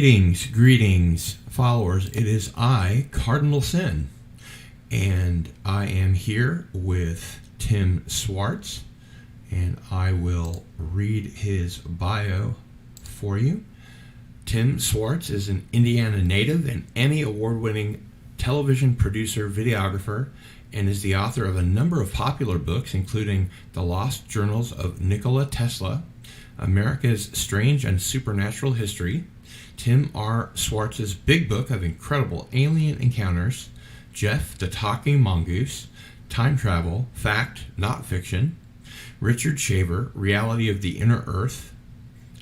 Greetings, followers. It is I, Cardinal Sin, and I am here with Tim Swartz, and I will read his bio for you. Tim Swartz is an Indiana native and Emmy-Award-winning television producer, videographer, and is the author of a number of popular books, including The Lost Journals of Nikola Tesla, America's Strange and Supernatural History, Tim R. Swartz's big book of incredible alien encounters, Gef The Talking Mongoose, Time Travel, Fact, Not Fiction, Richard Shaver, Reality of the Inner Earth,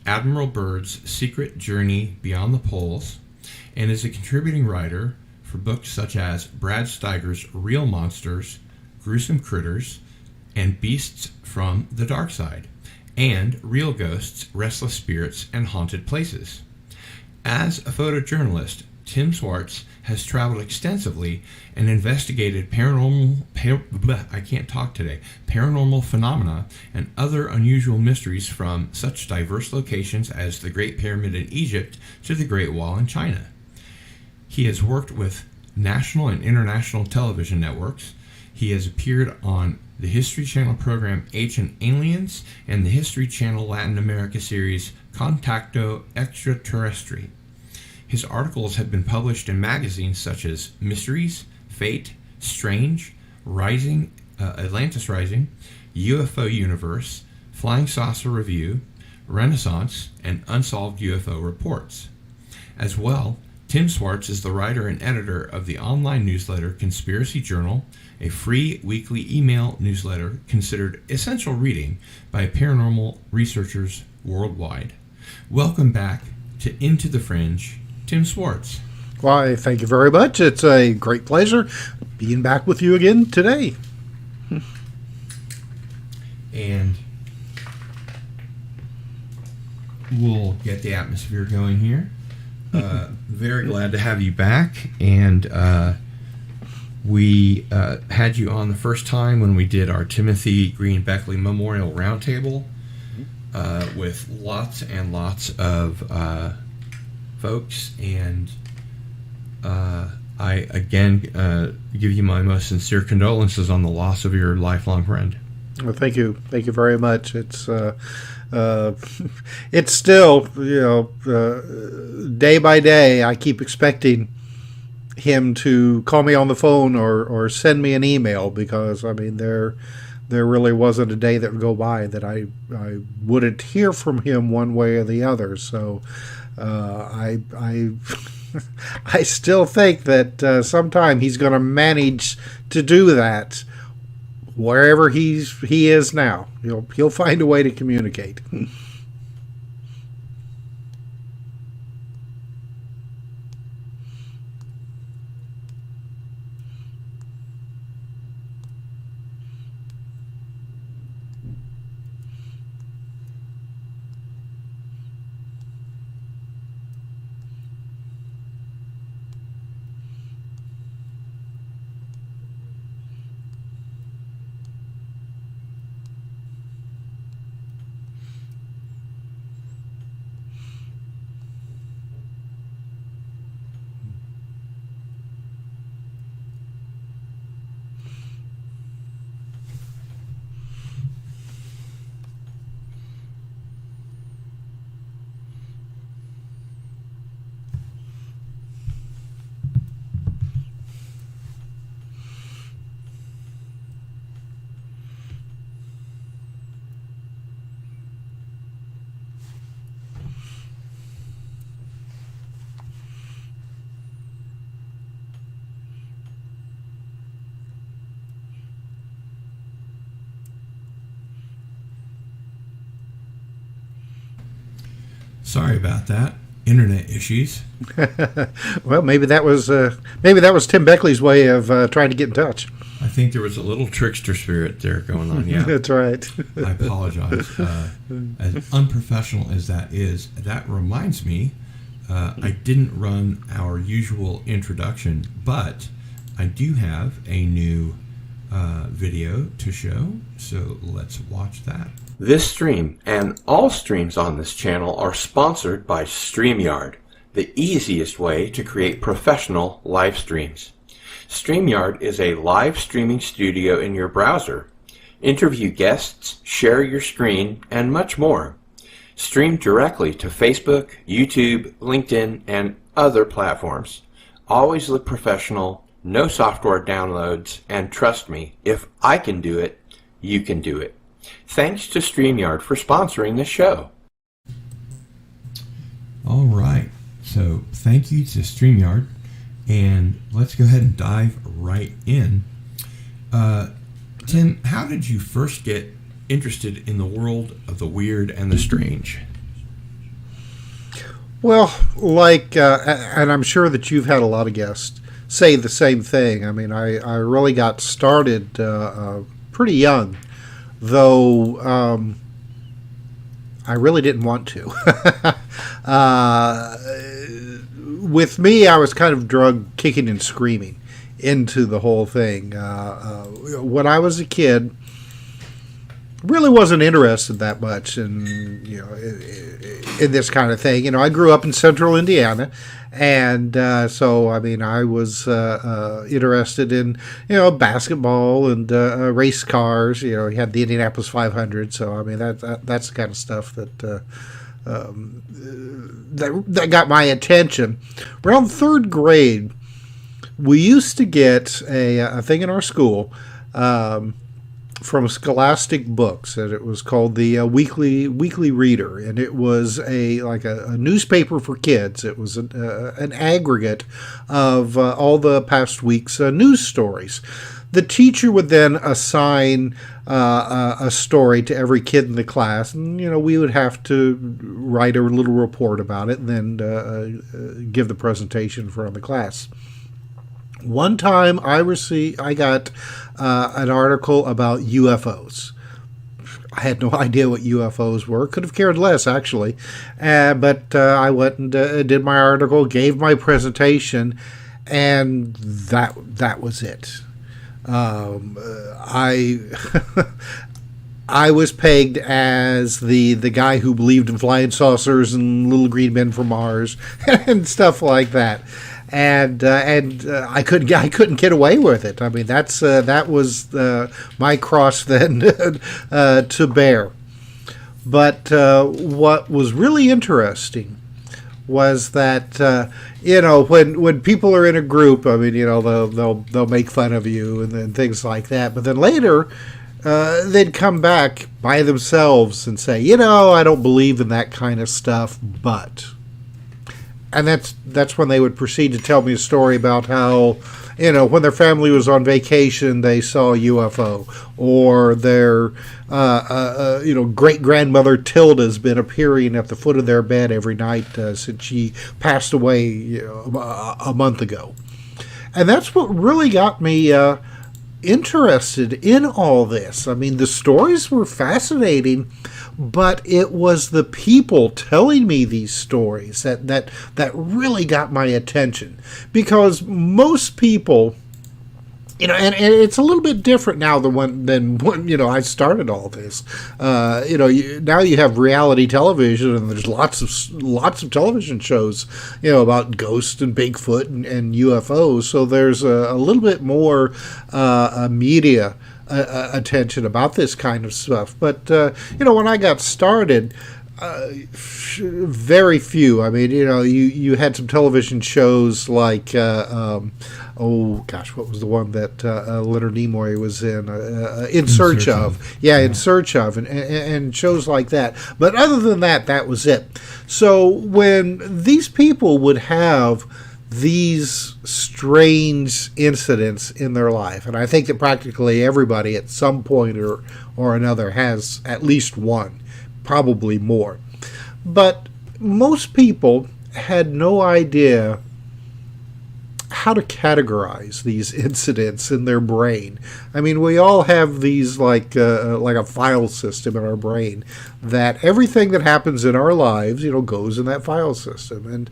Admiral Byrd's Secret Journey Beyond the Poles, and is a contributing writer for books such as Brad Steiger's Real Monsters, Gruesome Critters, and Beasts from the Darkside, and Real Ghosts, Restless Spirits, and Haunted Places. As a photojournalist, Tim Swartz has traveled extensively and investigated paranormal phenomena and other unusual mysteries from such diverse locations as the Great Pyramid in Egypt to the Great Wall in China. He has worked with national and international television networks. He has appeared on the History Channel program Ancient Aliens and the History Channel Latin America series Contacto Extraterrestre. His articles have been published in magazines such as Mysteries, Fate, Strange, Atlantis Rising, UFO Universe, Flying Saucer Review, Renaissance, and Unsolved UFO Reports. As well, Tim Swartz is the writer and editor of the online newsletter Conspiracy Journal, a free weekly email newsletter considered essential reading by paranormal researchers worldwide. Welcome back to Into the Fringe, Tim Swartz. Why, thank you very much. It's a great pleasure being back with you again today. And we'll get the atmosphere going here. Very glad to have you back, and we had you on the first time when we did our Timothy Green Beckley Memorial Roundtable with lots and lots of folks, and I again give you my most sincere condolences on the loss of your lifelong friend. Well, thank you very much. It's still, day by day, I keep expecting him to call me on the phone or send me an email, because I mean there really wasn't a day that would go by that I wouldn't hear from him one way or the other. So I I still think that sometime he's going to manage to do that. Wherever he is now, he'll find a way to communicate. Sorry about that. Internet issues. Well, maybe that was Tim Beckley's way of trying to get in touch. I think there was a little trickster spirit there going on. Yeah, that's right. I apologize. As unprofessional as that is, that reminds me, I didn't run our usual introduction, but I do have a new video to show, so let's watch that. This stream and all streams on this channel are sponsored by StreamYard. the easiest way to create professional live streams. StreamYard is a live streaming studio in your browser. Interview guests, share your screen, and much more. Stream directly to Facebook, YouTube, LinkedIn, and other platforms. Always look professional, no software downloads, and trust me, if I can do it, you can do it. Thanks to StreamYard for sponsoring this show. All right, so thank you to StreamYard, and let's go ahead and dive right in. Tim, how did you first get interested in the world of the weird and the strange? Well, and I'm sure that you've had a lot of guests say the same thing. I mean, I really got started pretty young, though I really didn't want to. With me, I was kind of drugged kicking and screaming into the whole thing. When I was a kid, really wasn't interested that much in this kind of thing. I grew up in central Indiana, and so I mean I was interested in basketball and race cars. You had the Indianapolis 500, so I mean that's the kind of stuff that that got my attention. Around third grade, we used to get a thing in our school from Scholastic Books, and it was called the Weekly Reader, and it was a newspaper for kids. It was an aggregate of all the past week's news stories. The teacher would then assign a story to every kid in the class, and we would have to write a little report about it, and then give the presentation for the class. One time I got an article about UFOs. I had no idea what UFOs were. Could have cared less, actually. But I went and did my article, gave my presentation, and that was it. I was pegged as the guy who believed in flying saucers and little green men from Mars and stuff like that. And I couldn't get away with it. I mean, that was my cross then to bear. But what was really interesting was that when people are in a group, I mean, they'll make fun of you and things like that. But then later, they'd come back by themselves and say, I don't believe in that kind of stuff, but. And that's when they would proceed to tell me a story about how, when their family was on vacation, they saw a UFO, or their, great-grandmother Tilda's been appearing at the foot of their bed every night since she passed away a month ago. And that's what really got me interested in all this. I mean, the stories were fascinating, but it was the people telling me these stories that really got my attention, because most people, and it's a little bit different now than when I started all this. Now you have reality television, and there's lots of television shows, about ghosts and Bigfoot and UFOs. So there's a little bit more media attention about this kind of stuff. But when I got started, very few. I mean, you had some television shows like what was the one that Leonard Nimoy was in? In Search of. Yeah, In Search of, and shows like that. But other than that, that was it. So when these people would have these strange incidents in their life, and I think that practically everybody at some point or another has at least one, probably more. But most people had no idea how to categorize these incidents in their brain. I mean, we all have these like a file system in our brain, that everything that happens in our lives, goes in that file system. And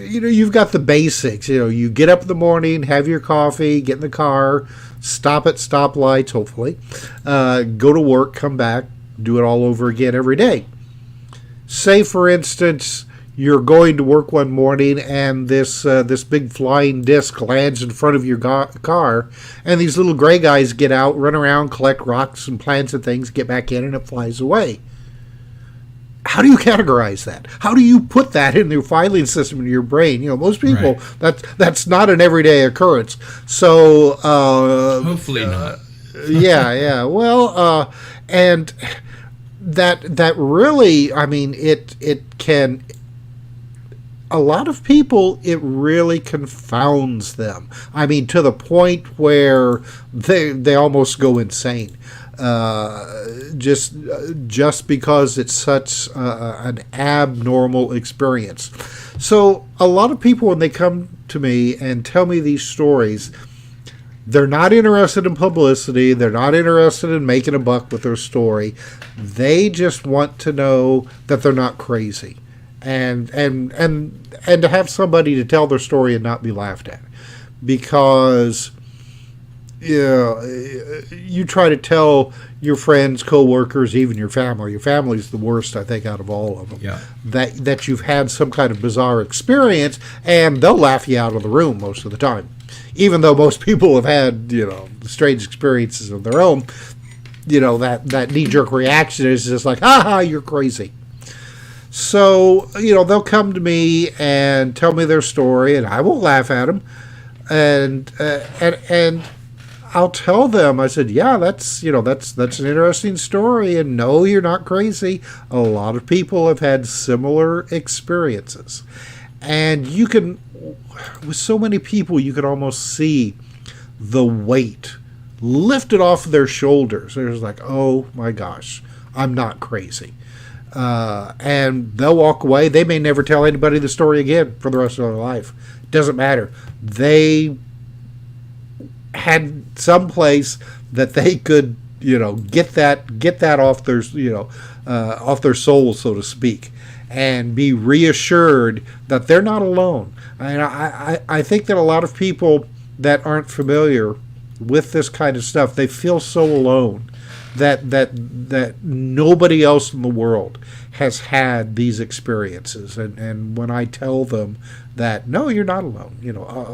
you've got the basics. You get up in the morning, have your coffee, get in the car, stop at stoplights, hopefully, go to work, come back, do it all over again every day. Say, for instance, you're going to work one morning and this big flying disc lands in front of your car, and these little gray guys get out, run around, collect rocks and plants and things, get back in, and it flies away. How do you categorize that? How do you put that in your filing system in your brain? Most people, right. That's not an everyday occurrence. So hopefully not. Yeah. Well, and that really, I mean, it can. A lot of people, it really confounds them. I mean, to the point where they almost go insane. Just because it's such an abnormal experience. So a lot of people, when they come to me and tell me these stories, they're not interested in publicity. They're not interested in making a buck with their story. They just want to know that they're not crazy, and to have somebody to tell their story and not be laughed at, because you try to tell your friends, coworkers, even your family. Your family's the worst, I think, out of all of them. Yeah. That you've had some kind of bizarre experience, and they'll laugh you out of the room most of the time. Even though most people have had, strange experiences of their own, that knee-jerk reaction is just like, ha, you're crazy. So, they'll come to me and tell me their story, and I will laugh at them. And I'll tell them, I said, yeah, that's an interesting story, and no, you're not crazy. A lot of people have had similar experiences. And you can, with so many people, you can almost see the weight lifted off their shoulders. They're just like, oh my gosh, I'm not crazy. And they'll walk away. They may never tell anybody the story again for the rest of their life. Doesn't matter. They had some place that they could, get that off their, off their soul, so to speak, and be reassured that they're not alone. And I think that a lot of people that aren't familiar with this kind of stuff, they feel so alone that nobody else in the world has had these experiences. And when I tell them that, no, you're not alone,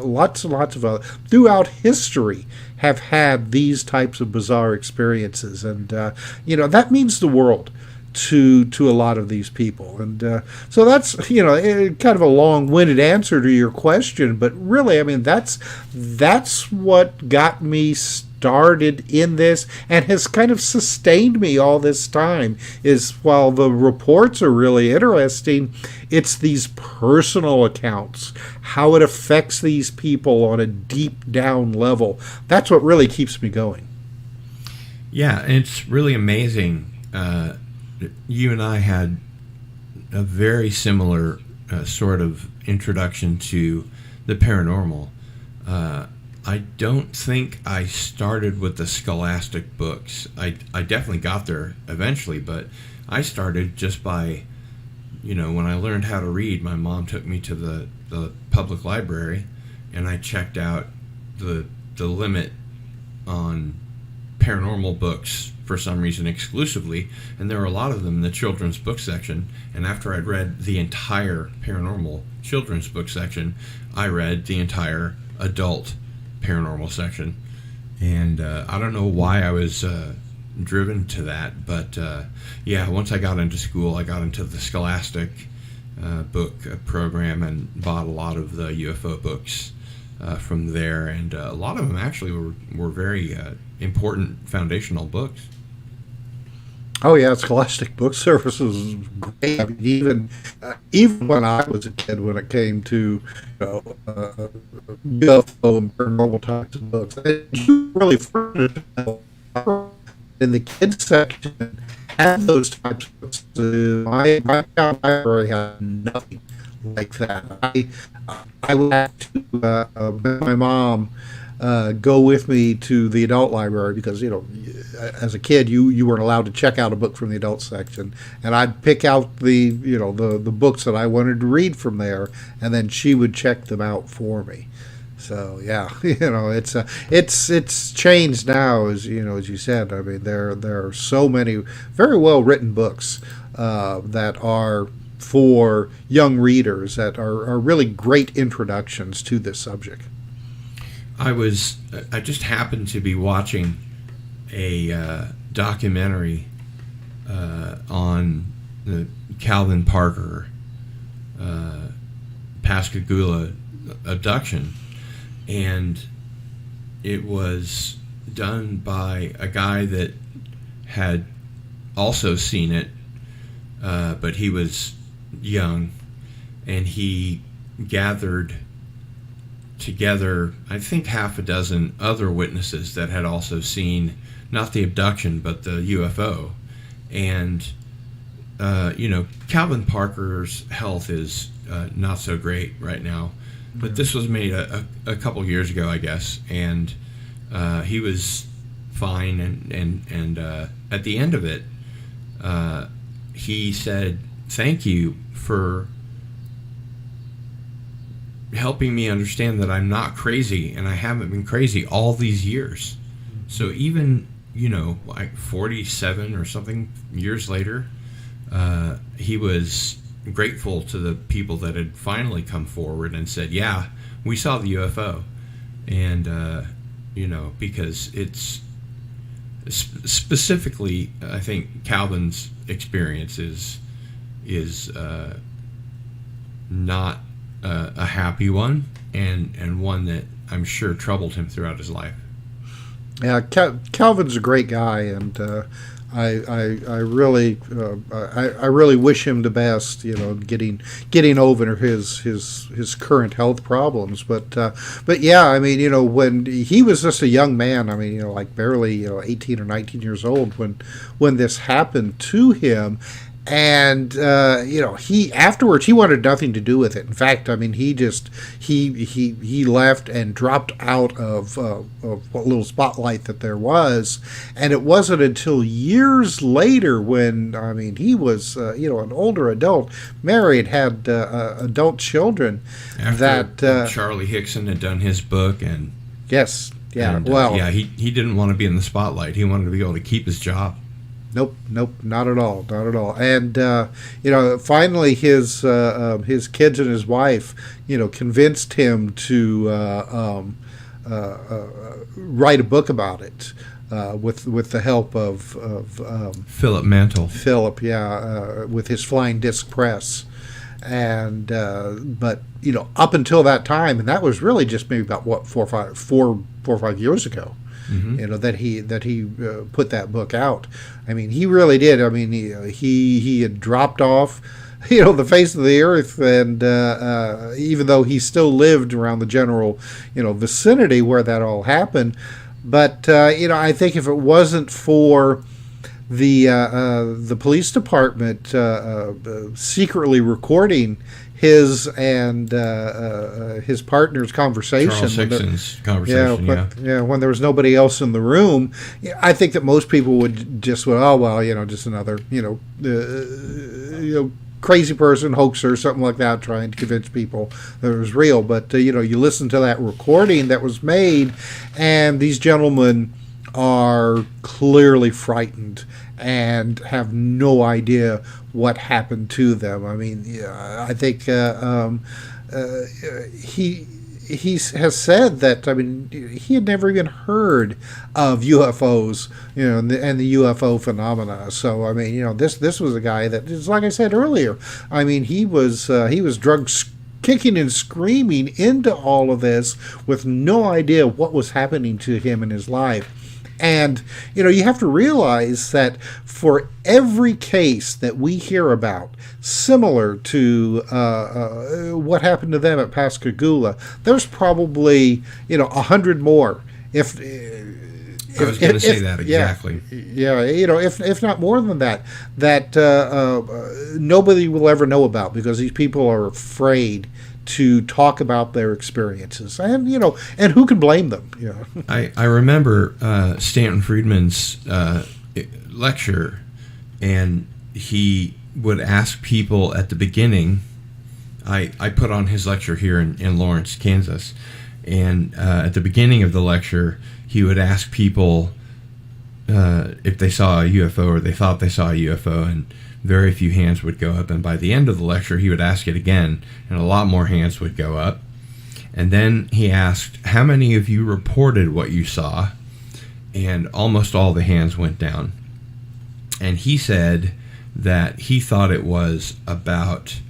lots and lots of other throughout history have had these types of bizarre experiences, and that means the world to a lot of these people. And so that's kind of a long-winded answer to your question, but really, I mean, that's what got me started in this and has kind of sustained me all this time. Is while the reports are really interesting, it's these personal accounts, how it affects these people on a deep down level. That's what really keeps me going. Yeah, and it's really amazing. You and I had a very similar sort of introduction to the paranormal. I don't think I started with the scholastic books. I definitely got there eventually, but I started just by, when I learned how to read, my mom took me to the public library, and I checked out the limit on paranormal books for some reason exclusively, and there were a lot of them in the children's book section. And after I'd read the entire paranormal children's book section, I read the entire adult paranormal section. And I don't know why I was driven to that, but once I got into school, I got into the scholastic book program and bought a lot of the UFO books from there, and a lot of them actually were very important foundational books. Oh yeah, Scholastic Book Service was great. I mean, even when I was a kid, when it came to UFO and paranormal types of books, you really in the kids section had those types of books. My library had nothing like that. I would have to my mom go with me to the adult library because, as a kid, you weren't allowed to check out a book from the adult section, and I'd pick out the books that I wanted to read from there, and then she would check them out for me. So yeah, it's changed now, as you said. I mean, there are so many very well written books that are for young readers that are really great introductions to this subject. I just happened to be watching a documentary on the Calvin Parker Pascagoula abduction, and it was done by a guy that had also seen it, but he was young, and he gathered together, I think, half a dozen other witnesses that had also seen not the abduction but the UFO. And Calvin Parker's health is not so great right now, but this was made a couple years ago, I guess, and he was fine, and at the end of it, he said, "Thank you for helping me understand that I'm not crazy, and I haven't been crazy all these years." So even, like 47 or something years later, he was grateful to the people that had finally come forward and said, "Yeah, we saw the UFO." And, because it's specifically, I think Calvin's experience is not a happy one, and one that I'm sure troubled him throughout his life. Yeah, Calvin's a great guy, and I really wish him the best. Getting over his current health problems. But yeah, I mean, when he was just a young man, I mean, like barely 18 or 19 years old when this happened to him. And he afterwards he wanted nothing to do with it. In fact, I mean, he left and dropped out of what little spotlight that there was. And it wasn't until years later, when he was an older adult, married, had adult children, after that Charlie Hickson had done his book, and yes, yeah, and, well, he didn't want to be in the spotlight. He wanted to be able to keep his job. Nope, not at all. And finally, his kids and his wife, convinced him to write a book about it, with the help of Philip Mantle. Philip, with his flying disc press, and but up until that time, and that was really just maybe about 4 or 5 years ago. Mm-hmm. That he put that book out. I mean, he really did. I mean, he had dropped off, the face of the earth, and even though he still lived around the general, vicinity where that all happened. But I think if it wasn't for the police department secretly recording his and his partner's conversation. Charles Hickson's conversation, when there was nobody else in the room, I think that most people would just, just another, crazy person, hoaxer, something like that, trying to convince people that it was real. But, you listen to that recording that was made, and these gentlemen are clearly frightened and have no idea what happened to them. I mean, I think he has said that, I mean, he had never even heard of UFOs, and the UFO phenomena. So, I mean, this was a guy that, just like I said earlier, I mean, he was drugged kicking and screaming into all of this with no idea what was happening to him in his life. And, you have to realize that for every case that we hear about, similar to what happened to them at Pascagoula, there's probably, 100 more. I was going to say that exactly. Yeah, if not more than that nobody will ever know about, because these people are afraid to talk about their experiences, and and who can blame them? I remember Stanton Friedman's lecture, and he would ask people at the beginning. I put on his lecture here in Lawrence, Kansas, and at the beginning of the lecture, he would ask people if they saw a UFO or they thought they saw a UFO, and very few hands would go up. And by the end of the lecture, he would ask it again, and a lot more hands would go up. And then he asked, how many of you reported what you saw? And almost all the hands went down. And he said that he thought it was about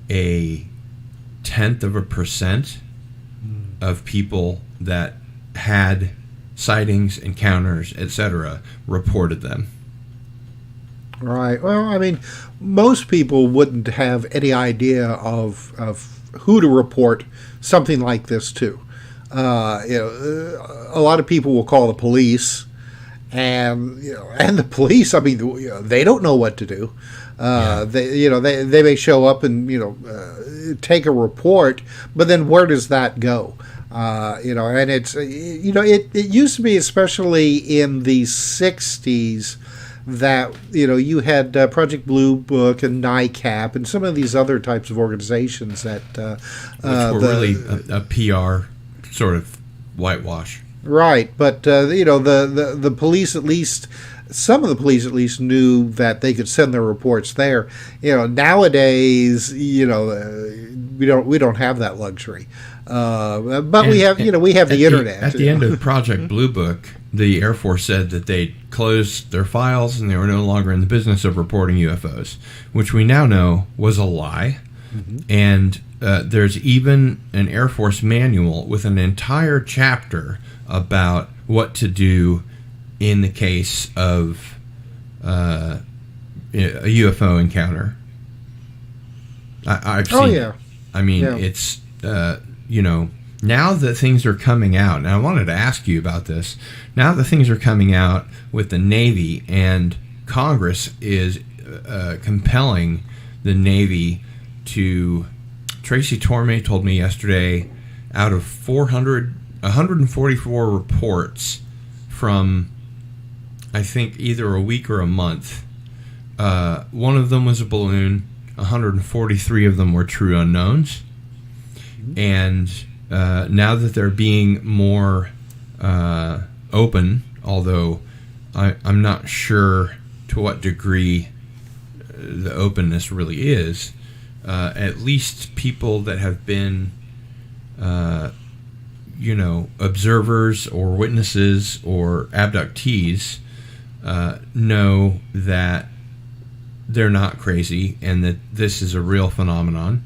0.1% of people that had sightings, encounters, etc., reported them. Right. Well, I mean, most people wouldn't have any idea of who to report something like this to. A lot of people will call the police, and the police. I mean, they don't know what to do. They may show up and take a report, but then where does that go? And it's it used to be, especially in the 60s, that you had Project Blue Book and NICAP and some of these other types of organizations that which were really a PR sort of whitewash. Right, but the police, at least some of the police at least, knew that they could send their reports there. Nowadays, we don't have that luxury. But we have the internet. At the end of Project Blue Book, the Air Force said that they closed their files and they were no longer in the business of reporting UFOs, which we now know was a lie. Mm-hmm. And there's even an Air Force manual with an entire chapter about what to do in the case of a UFO encounter. I've seen it. I mean, it's, now that things are coming out, and I wanted to ask you about this, now that things are coming out with the Navy, and Congress is compelling the Navy to, Tracy Torme told me yesterday, out of 144 reports from, I think, either a week or a month, one of them was a balloon, 143 of them were true unknowns, and now that they're being more open, although I'm not sure to what degree the openness really is, at least people that have been, observers or witnesses or abductees know that they're not crazy and that this is a real phenomenon.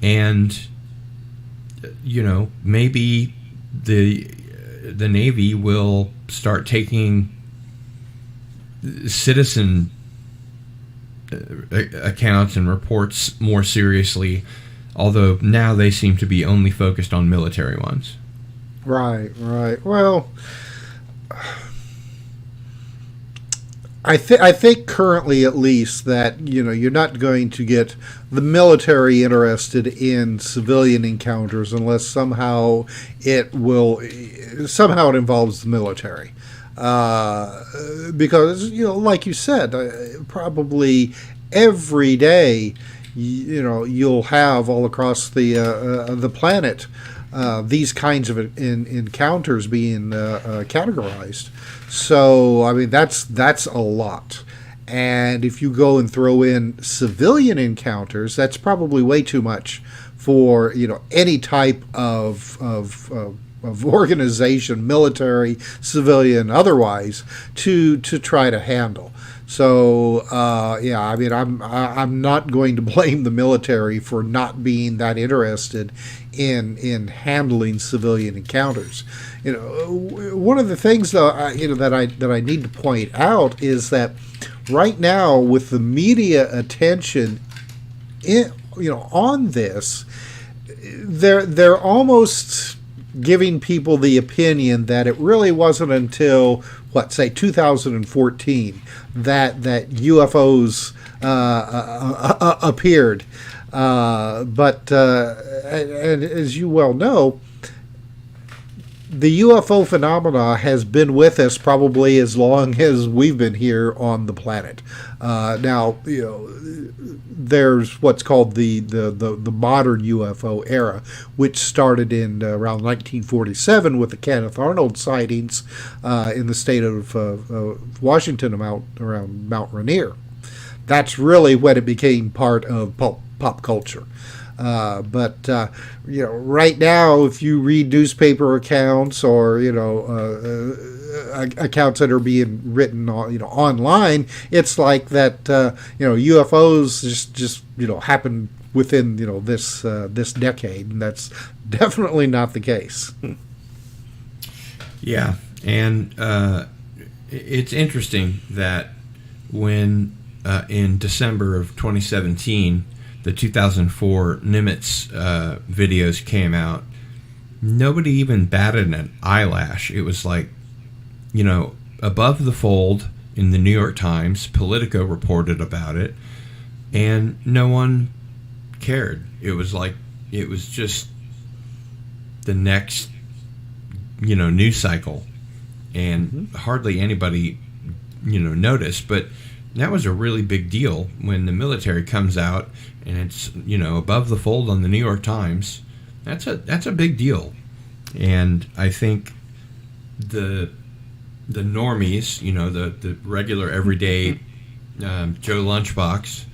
And maybe the Navy will start taking citizen accounts and reports more seriously, although now they seem to be only focused on military ones. Right. Well, I think currently, at least, that you're not going to get the military interested in civilian encounters unless somehow it involves the military, because like you said, probably every day you'll have all across the planet these kinds of encounters being categorized. So, I mean, that's a lot. And if you go and throw in civilian encounters, that's probably way too much for any type of organization, military, civilian, otherwise, to try to handle. So I mean, I'm not going to blame the military for not being that interested in handling civilian encounters. One of the things though, that I need to point out is that right now, with the media attention on this, they're almost giving people the opinion that it really wasn't until 2014 that UFOs appeared. But as you well know, the UFO phenomena has been with us probably as long as we've been here on the planet. Now, there's what's called the modern UFO era, which started in around 1947 with the Kenneth Arnold sightings in the state of Washington around Mount Rainier. that's really when it became part of pop culture. Right now, if you read newspaper accounts or accounts that are being written online, it's like that UFOs just happen within this decade, and that's definitely not the case. Yeah, and it's interesting that when in December of 2017, the 2004 Nimitz videos came out, nobody even batted an eyelash. It was like, above the fold in the New York Times. Politico reported about it, and no one cared. It was just the next, news cycle, and hardly anybody, noticed. But that was a really big deal when the military comes out and it's above the fold on the New York Times. That's a big deal, and I think the normies, the regular everyday Joe Lunchbox,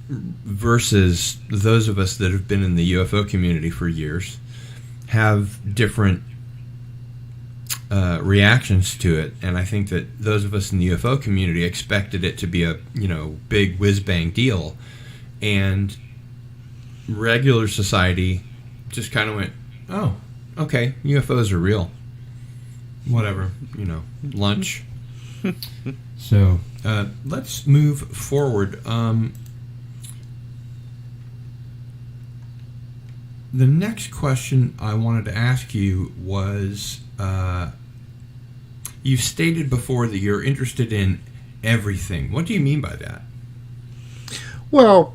versus those of us that have been in the UFO community for years, have different reactions to it. And I think that those of us in the UFO community expected it to be a big whiz-bang deal, and regular society just kind of went, oh, okay, UFOs are real, whatever, lunch. So let's move forward. The next question I wanted to ask you was, you've stated before that you're interested in everything. What do you mean by that? Well,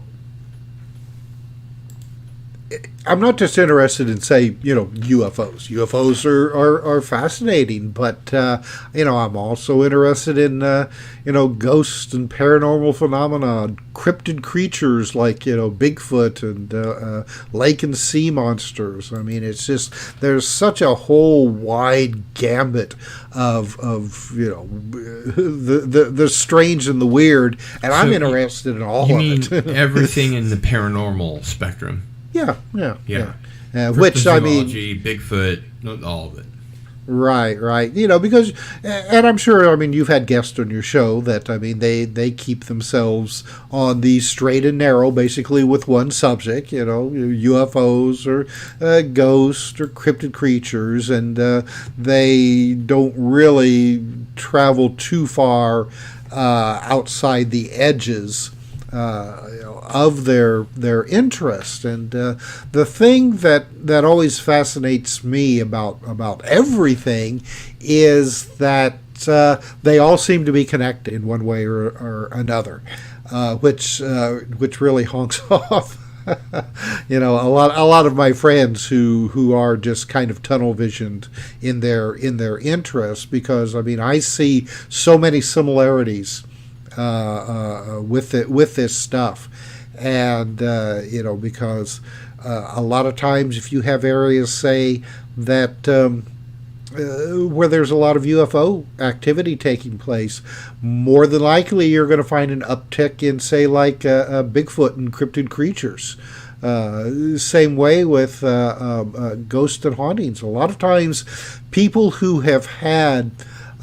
I'm not just interested in, say, UFOs. UFOs are fascinating, but I'm also interested in ghosts and paranormal phenomena, cryptid creatures like Bigfoot and lake and sea monsters. I mean, it's just there's such a whole wide gambit of the strange and the weird, and so I'm interested in all of it. Everything in the paranormal spectrum. Yeah. Which, I mean, Bigfoot, all of it. Right. Because, and I'm sure, you've had guests on your show that, they keep themselves on the straight and narrow, basically with one subject, UFOs or ghosts or cryptid creatures, and they don't really travel too far outside the edges of their interest. And the thing that always fascinates me about everything is that they all seem to be connected in one way or another, which really honks off a lot of my friends who are just kind of tunnel visioned in their interests, because I see so many similarities with this stuff, and because a lot of times if you have areas, say, that where there's a lot of UFO activity taking place, more than likely you're going to find an uptick in, say, like Bigfoot and cryptid creatures. Same way with ghosts and hauntings. A lot of times people who have had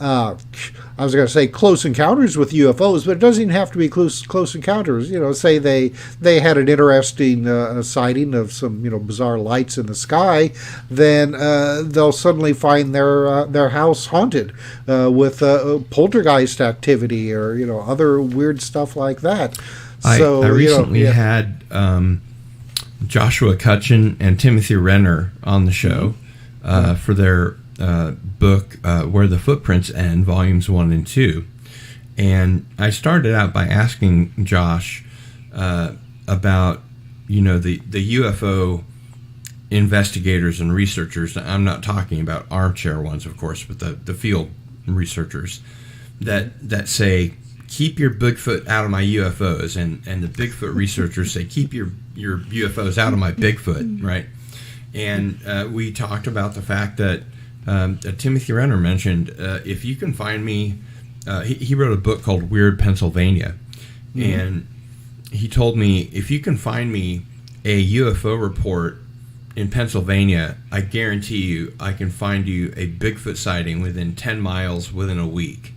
I was going to say close encounters with UFOs, but it doesn't even have to be close encounters. Say they had an interesting sighting of some bizarre lights in the sky, then they'll suddenly find their house haunted with poltergeist activity or other weird stuff like that. I recently had Joshua Cutchin and Timothy Renner on the show for their book, Where the Footprints End, Volumes 1 and 2. And I started out by asking Josh about, the UFO investigators and researchers. I'm not talking about armchair ones, of course, but the field researchers that say, keep your Bigfoot out of my UFOs. And the Bigfoot researchers say, keep your UFOs out of my Bigfoot, right? And we talked about the fact that Timothy Renner mentioned, if you can find me he wrote a book called Weird Pennsylvania, and he told me, if you can find me a UFO report in Pennsylvania, I guarantee you I can find you a Bigfoot sighting within 10 miles within a week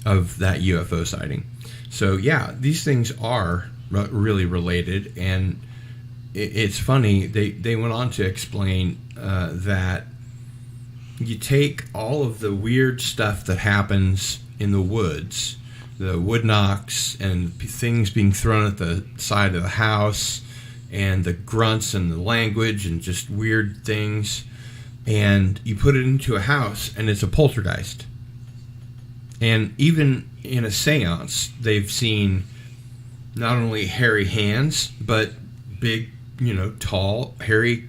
of that UFO sighting. So yeah, these things are really related, and it's funny, they went on to explain that you take all of the weird stuff that happens in the woods, the wood knocks and things being thrown at the side of the house, and the grunts and the language and just weird things, and you put it into a house and it's a poltergeist. And even in a seance, they've seen not only hairy hands, but big, tall, hairy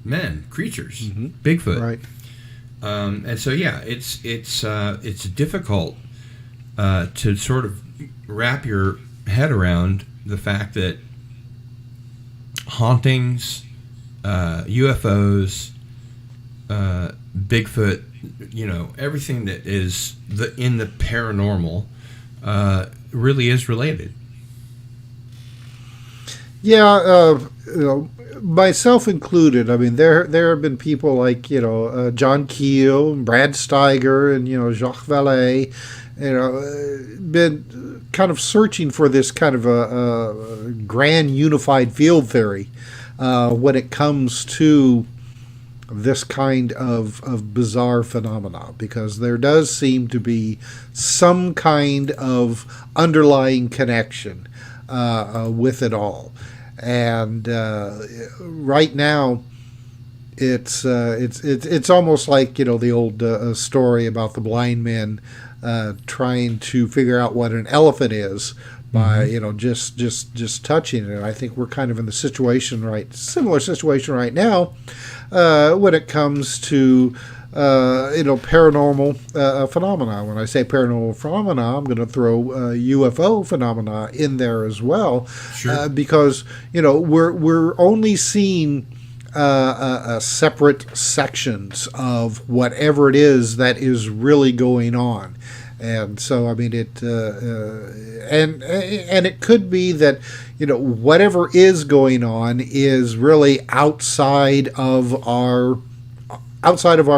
men, creatures, Bigfoot. Right. And so, yeah, it's difficult to sort of wrap your head around the fact that hauntings, UFOs, Bigfoot, everything that is in the paranormal really is related. Yeah, myself included. I mean, there have been people like John Keel, Brad Steiger, and Jacques Vallée, been kind of searching for this kind of a grand unified field theory when it comes to this kind of bizarre phenomena, because there does seem to be some kind of underlying connection with it all. And right now, it's almost like the old story about the blind men trying to figure out what an elephant is by just touching it. I think we're kind of in the similar situation right now when it comes to paranormal phenomena. When I say paranormal phenomena, I'm going to throw UFO phenomena in there as well, because we're only seeing separate sections of whatever it is that is really going on. And so, I mean, it and it could be that whatever is going on is really outside of our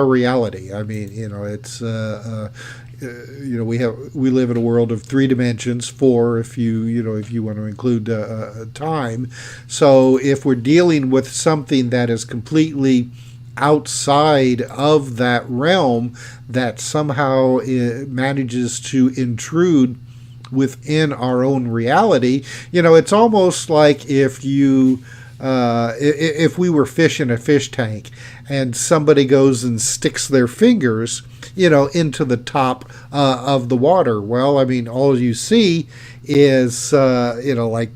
reality. I mean, it's we live in a world of 3 dimensions, 4 if you want to include time. So if we're dealing with something that is completely outside of that realm, that somehow manages to intrude within our own reality, it's almost like if we were fish in a fish tank and somebody goes and sticks their fingers into the top of the water. Well, I mean, all you see is like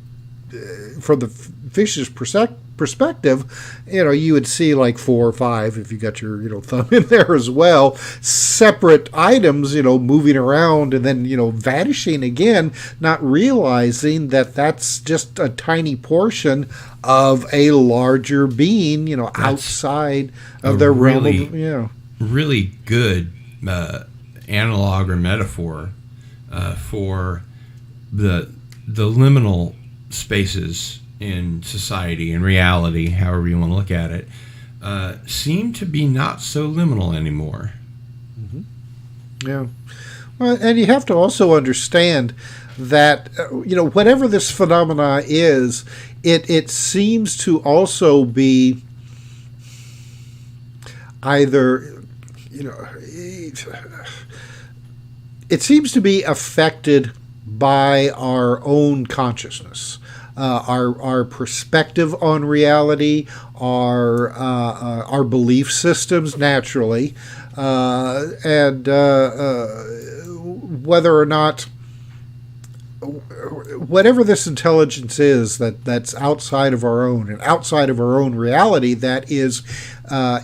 from the fish's perspective, you would see like 4 or 5, if you got your thumb in there as well, separate items moving around and then vanishing again, not realizing that that's just a tiny portion of a larger being outside of their realm. Really good analog or metaphor for the liminal spaces in society and reality, however you want to look at it, seem to be not so liminal anymore. Yeah. Well, and you have to also understand that whatever this phenomena is, it seems to also be either it seems to be affected by our own consciousness. Our perspective on reality, our belief systems, naturally, and whether or not whatever this intelligence is that's outside of our own and outside of our own reality that is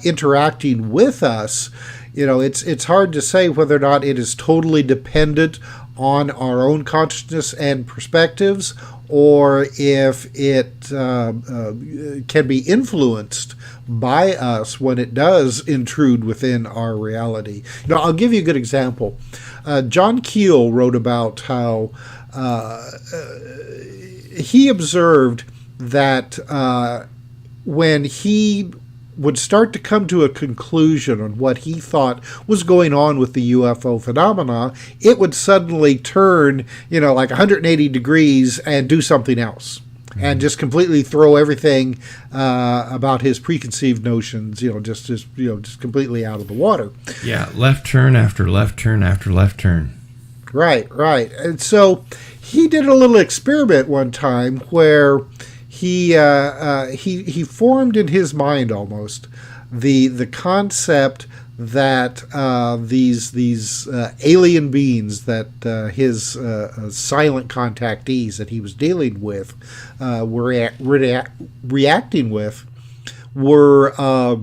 interacting with us, it's hard to say whether or not it is totally dependent on our own consciousness and perspectives, or if it can be influenced by us when it does intrude within our reality. I'll give you a good example. John Keel wrote about how he observed that when he would start to come to a conclusion on what he thought was going on with the UFO phenomena, it would suddenly turn, like 180 degrees and do something else. And just completely throw everything about his preconceived notions, just completely out of the water. Yeah, left turn after left turn after left turn. Right. And so he did a little experiment one time where he formed in his mind almost the concept that these alien beings that his silent contactees that he was dealing with were reacting with were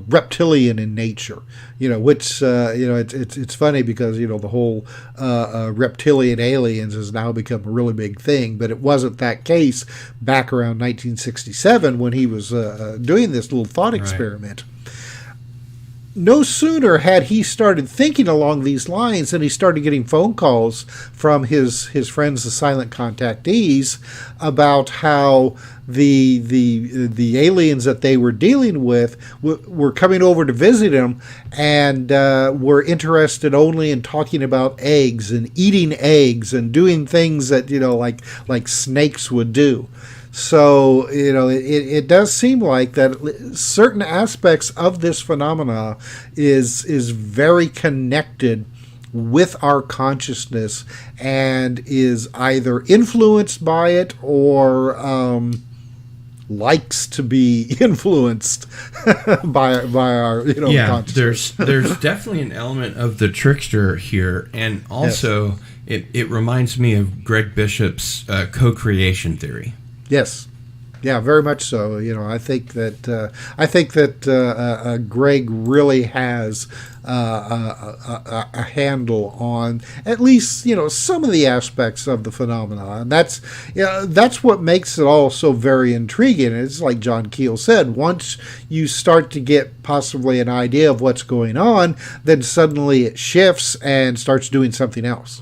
reptilian in nature, which it's funny because the whole reptilian aliens has now become a really big thing, but it wasn't that case back around 1967 when he was doing this little thought experiment. No sooner had he started thinking along these lines than he started getting phone calls from his friends, the silent contactees, about how the aliens that they were dealing with were coming over to visit him and were interested only in talking about eggs and eating eggs and doing things that like snakes would do. So, it does seem like that certain aspects of this phenomena is very connected with our consciousness and is either influenced by it or likes to be influenced by our consciousness. there's definitely an element of the trickster here, and also it reminds me of Greg Bishop's co-creation theory. Yes, yeah, very much so. I think that Greg really has a handle on at least some of the aspects of the phenomena, and that's what makes it all so very intriguing. It's like John Keel said: once you start to get possibly an idea of what's going on, then suddenly it shifts and starts doing something else.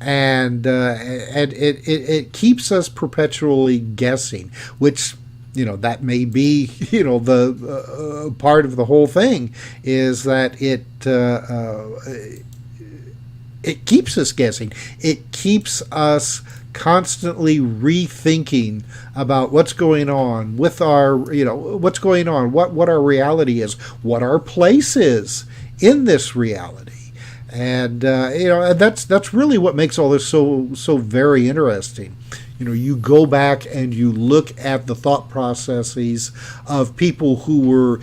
And it keeps us perpetually guessing, which that may be the part of the whole thing is that it keeps us guessing. It keeps us constantly rethinking about what's going on with our what's going on, what our reality is, what our place is in this reality. And that's really what makes all this so very interesting. You go back and you look at the thought processes of people who were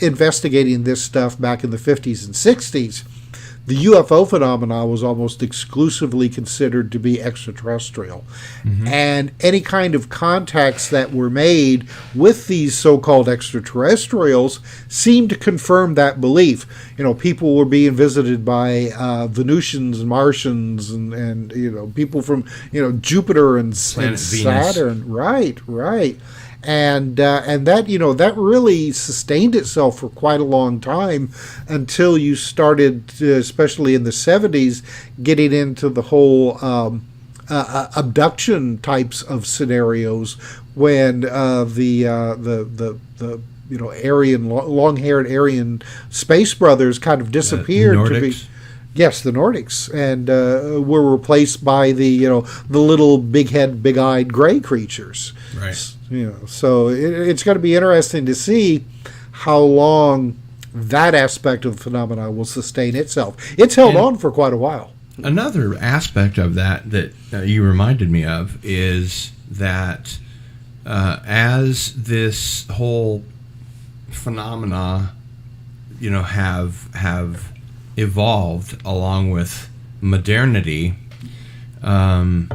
investigating this stuff back in the 50s and 60s. The UFO phenomena was almost exclusively considered to be extraterrestrial. Mm-hmm. And any kind of contacts that were made with these so-called extraterrestrials seemed to confirm that belief. People were being visited by Venusians and Martians and people from, Jupiter and Saturn. Right. And that really sustained itself for quite a long time until you started, especially in the 70s, getting into the whole abduction types of scenarios when the Aryan, long-haired Aryan space brothers kind of disappeared. Yes, the Nordics, and were replaced by the little big-head, big-eyed gray creatures. Right. So it's going to be interesting to see how long that aspect of the phenomena will sustain itself. It's held on for quite a while. Another aspect of that you reminded me of is that as this whole phenomena, have evolved along with modernity, when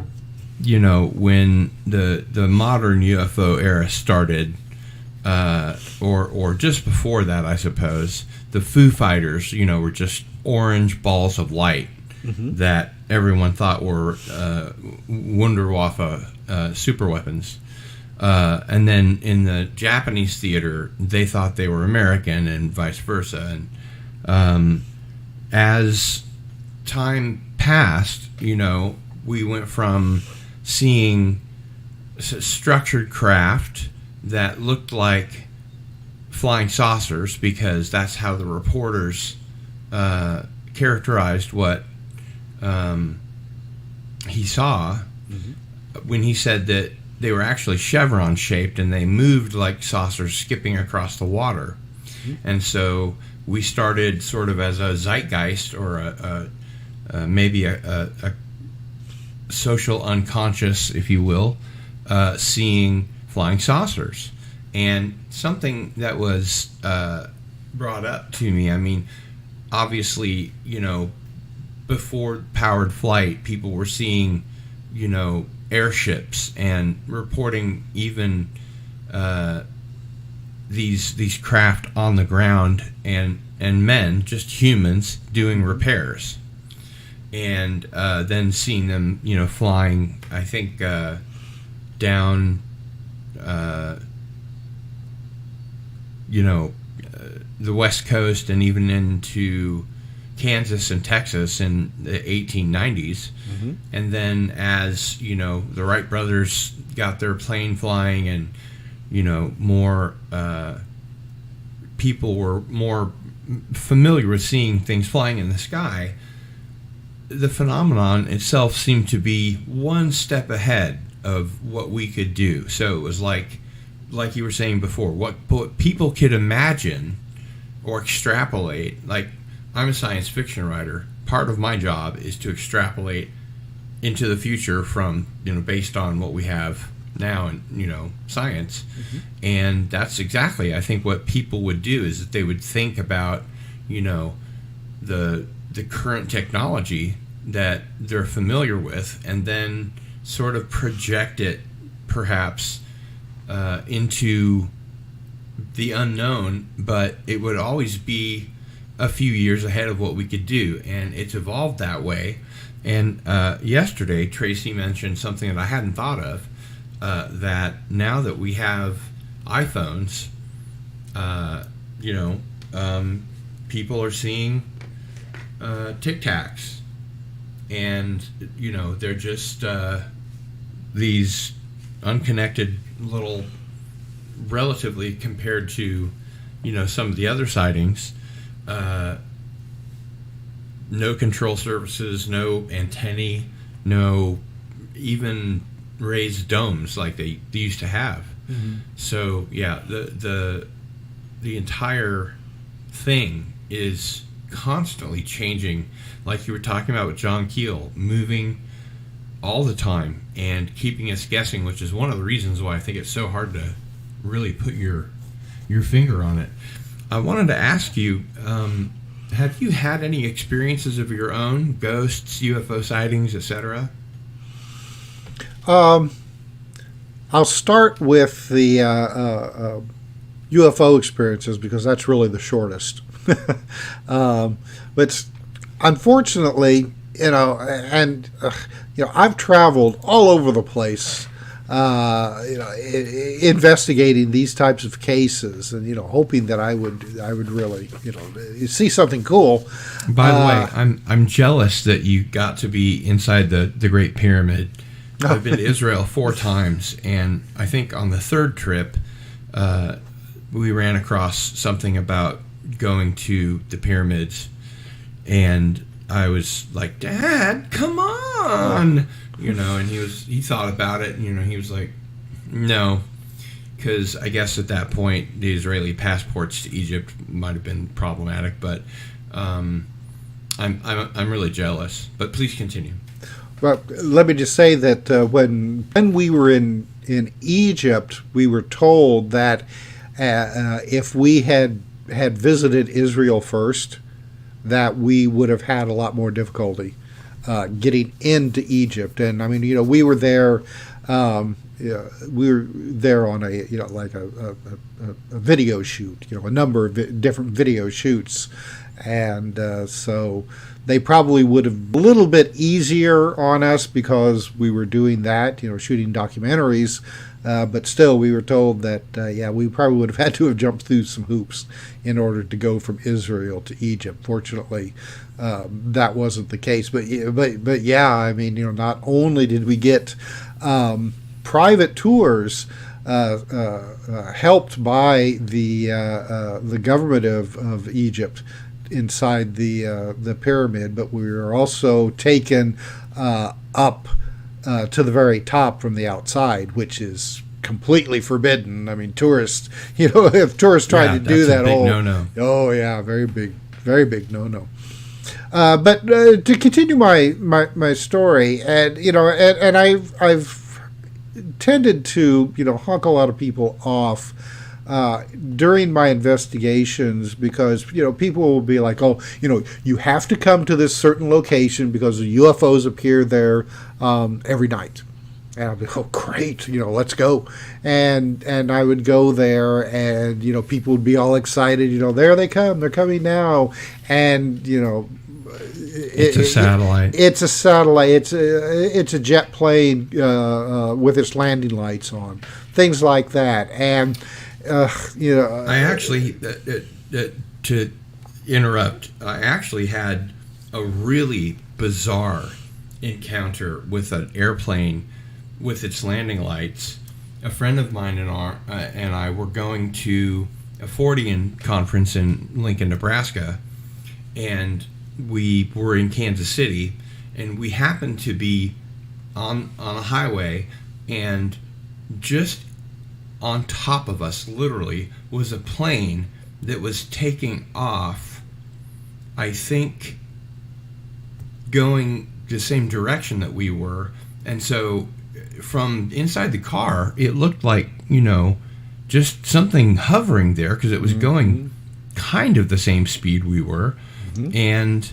the modern UFO era started, or just before that, I suppose, the Foo Fighters, were just orange balls of light that everyone thought were Wunderwaffe super weapons. And then in the Japanese theater, they thought they were American and vice versa. And as time passed, we went from seeing structured craft that looked like flying saucers, because that's how the reporters characterized what he saw, when he said that they were actually chevron shaped and they moved like saucers skipping across the water. And so we started sort of as a zeitgeist, or maybe a social unconscious, if you will, seeing flying saucers. And something that was brought up to me, I mean, obviously, before powered flight, people were seeing, airships and reporting even these craft on the ground, and men, just humans, doing repairs. And then seeing them, flying, I think, down, the West Coast and even into Kansas and Texas in the 1890s. And then as, the Wright brothers got their plane flying, and, more people were more familiar with seeing things flying in the sky, the phenomenon itself seemed to be one step ahead of what we could do. So it was like you were saying before, what people could imagine or extrapolate. Like, I'm a science fiction writer. Part of my job is to extrapolate into the future from, based on what we have now in, science. And that's exactly, I think, what people would do, is that they would think about, the current technology that they're familiar with, and then sort of project it perhaps into the unknown, but it would always be a few years ahead of what we could do. And it's evolved that way. And yesterday, Tracy mentioned something that I hadn't thought of, that now that we have iPhones, people are seeing Tic Tacs, and they're just these unconnected little, relatively, compared to some of the other sightings, no control surfaces, no antennae, no even raised domes like they used to have. So yeah, the entire thing is constantly changing, like you were talking about with John Keel, moving all the time and keeping us guessing, which is one of the reasons why I think it's so hard to really put your finger on it. I wanted to ask you, have you had any experiences of your own, ghosts, UFO sightings, etc.? I'll start with the UFO experiences, because that's really the shortest. But unfortunately, I've traveled all over the place, investigating these types of cases, and hoping that I would really see something cool. By the way, I'm jealous that you got to be inside the Great Pyramid. I've been to Israel 4 times, and I think on the third trip, we ran across something about going to the pyramids, and I was like, "Dad, come on!" And he thought about it, and he was like, "No," because I guess at that point the Israeli passports to Egypt might have been problematic. But I'm really jealous. But please continue. Well, let me just say that when we were in Egypt, we were told that if we had visited Israel first, that we would have had a lot more difficulty getting into Egypt. And I mean, we were there. We were there on a like a video shoot. A number of different video shoots. And so they probably would have a little bit easier on us because we were doing that, shooting documentaries. But still, we were told that, we probably would have had to have jumped through some hoops in order to go from Israel to Egypt. Fortunately, that wasn't the case. But yeah, I mean, not only did we get private tours helped by the government of Egypt inside the pyramid, but we were also taken up to the very top from the outside, which is completely forbidden. I mean, tourists, if tourists try to do that, oh yeah, very big no. But to continue my story, and I've tended to honk a lot of people off during my investigations because people will be like, oh, you have to come to this certain location because the UFOs appear there every night. And I'll be, oh, great, let's go. And I would go there, and people would be all excited. There they come, they're coming now, and it's a satellite. It's a satellite. It's a jet plane with its landing lights on, things like that, and. I actually, to interrupt, I actually had a really bizarre encounter with an airplane with its landing lights. A friend of mine and I were going to a Fortean conference in Lincoln, Nebraska, and we were in Kansas City, and we happened to be on a highway, and just on top of us, literally, was a plane that was taking off, I think, going the same direction that we were. And so from inside the car, it looked like, just something hovering there because it was going kind of the same speed we were. Mm-hmm. And,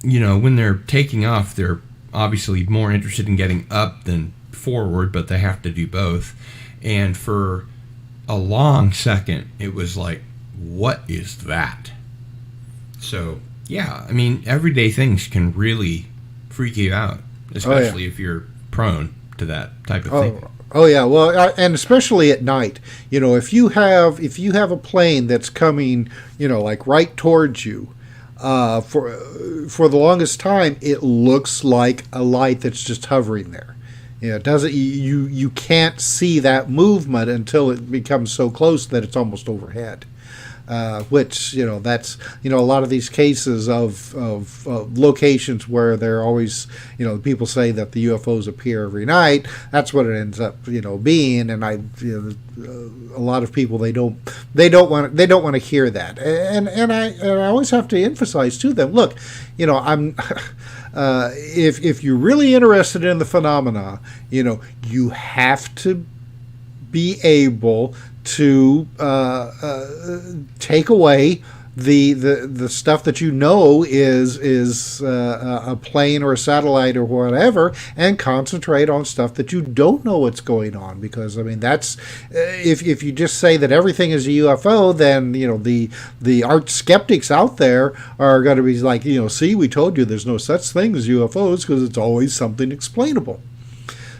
when they're taking off, they're obviously more interested in getting up than forward, but they have to do both. And for a long second, it was like, what is that? So, yeah, I mean, everyday things can really freak you out, especially if you're prone to that type of thing. Oh yeah, well, and especially at night. If you have a plane that's coming, like right towards you, for the longest time, it looks like a light that's just hovering there. It doesn't. You can't see that movement until it becomes so close that it's almost overhead. Which that's a lot of these cases of locations where they're always people say that the UFOs appear every night. That's what it ends up being. And a lot of people they don't want to hear that. And I always have to emphasize to them, look, I'm. If you're really interested in the phenomena, you have to be able to take away the stuff that is a plane or a satellite or whatever, and concentrate on stuff that you don't know what's going on. Because I mean, that's if you just say that everything is a UFO, then the art skeptics out there are going to be like, see, we told you there's no such thing as UFOs because it's always something explainable.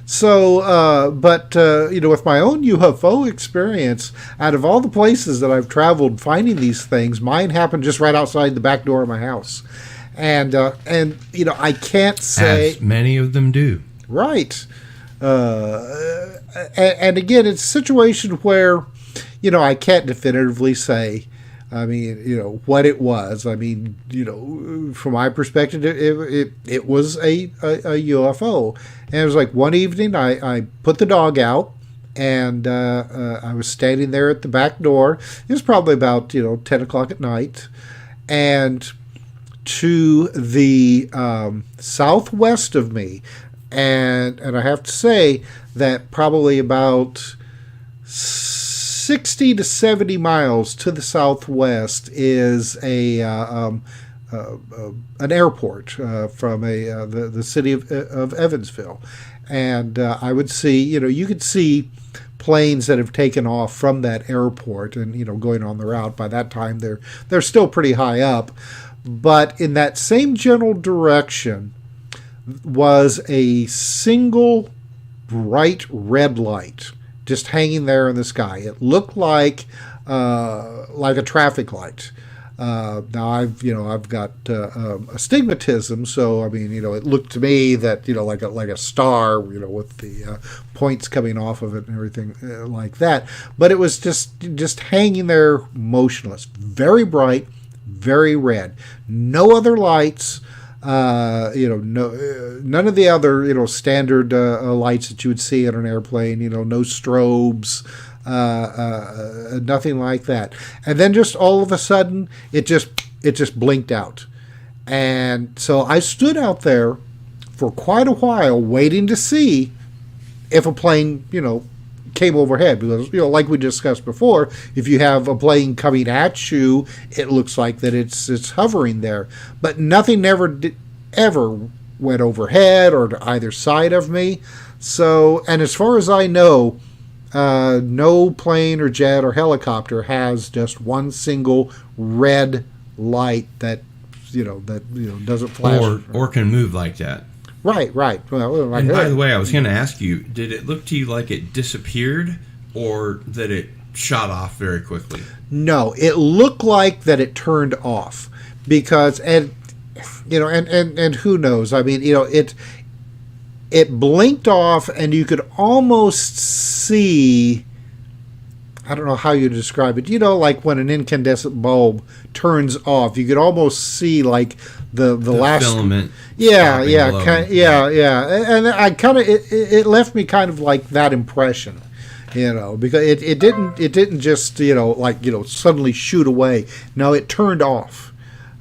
So, with my own UFO experience, out of all the places that I've traveled finding these things, mine happened just right outside the back door of my house. And I can't say... As many of them do. Right. And again, it's a situation where, I can't definitively say, what it was. I mean, from my perspective, it was a UFO. And it was like one evening I put the dog out, and I was standing there at the back door. It was probably about 10 o'clock at night. And to the southwest of me, and I have to say that probably about 60 to 70 miles to the southwest is an airport from the city of Evansville, and I would see, you could see planes that have taken off from that airport and, going on the route. By that time, they're still pretty high up. But in that same general direction was a single bright red light just hanging there in the sky. It looked like a traffic light. Now I've got astigmatism, so I mean, it looked to me that like a star, with the points coming off of it and everything like that. But it was just hanging there motionless, very bright, very red. No other lights. No, none of the other standard lights that you would see on an airplane. No strobes. Nothing like that. And then just all of a sudden, it just blinked out. And so I stood out there for quite a while waiting to see if a plane, came overhead. Because, like we discussed before, if you have a plane coming at you, it looks like that it's hovering there. But nothing ever went overhead or to either side of me. So, and as far as I know, no plane or jet or helicopter has just one single red light that doesn't flash or can move like that. Right. Well, and by the way, I was going to ask you, did it look to you like it disappeared or that it shot off very quickly? No, it looked like that it turned off because and who knows? I mean, it blinked off, and you could almost see, I don't know how you describe it, like when an incandescent bulb turns off, you could almost see like the last filament. Yeah. And I kind of, it left me kind of like that impression, because it didn't just, suddenly shoot away. No, it turned off.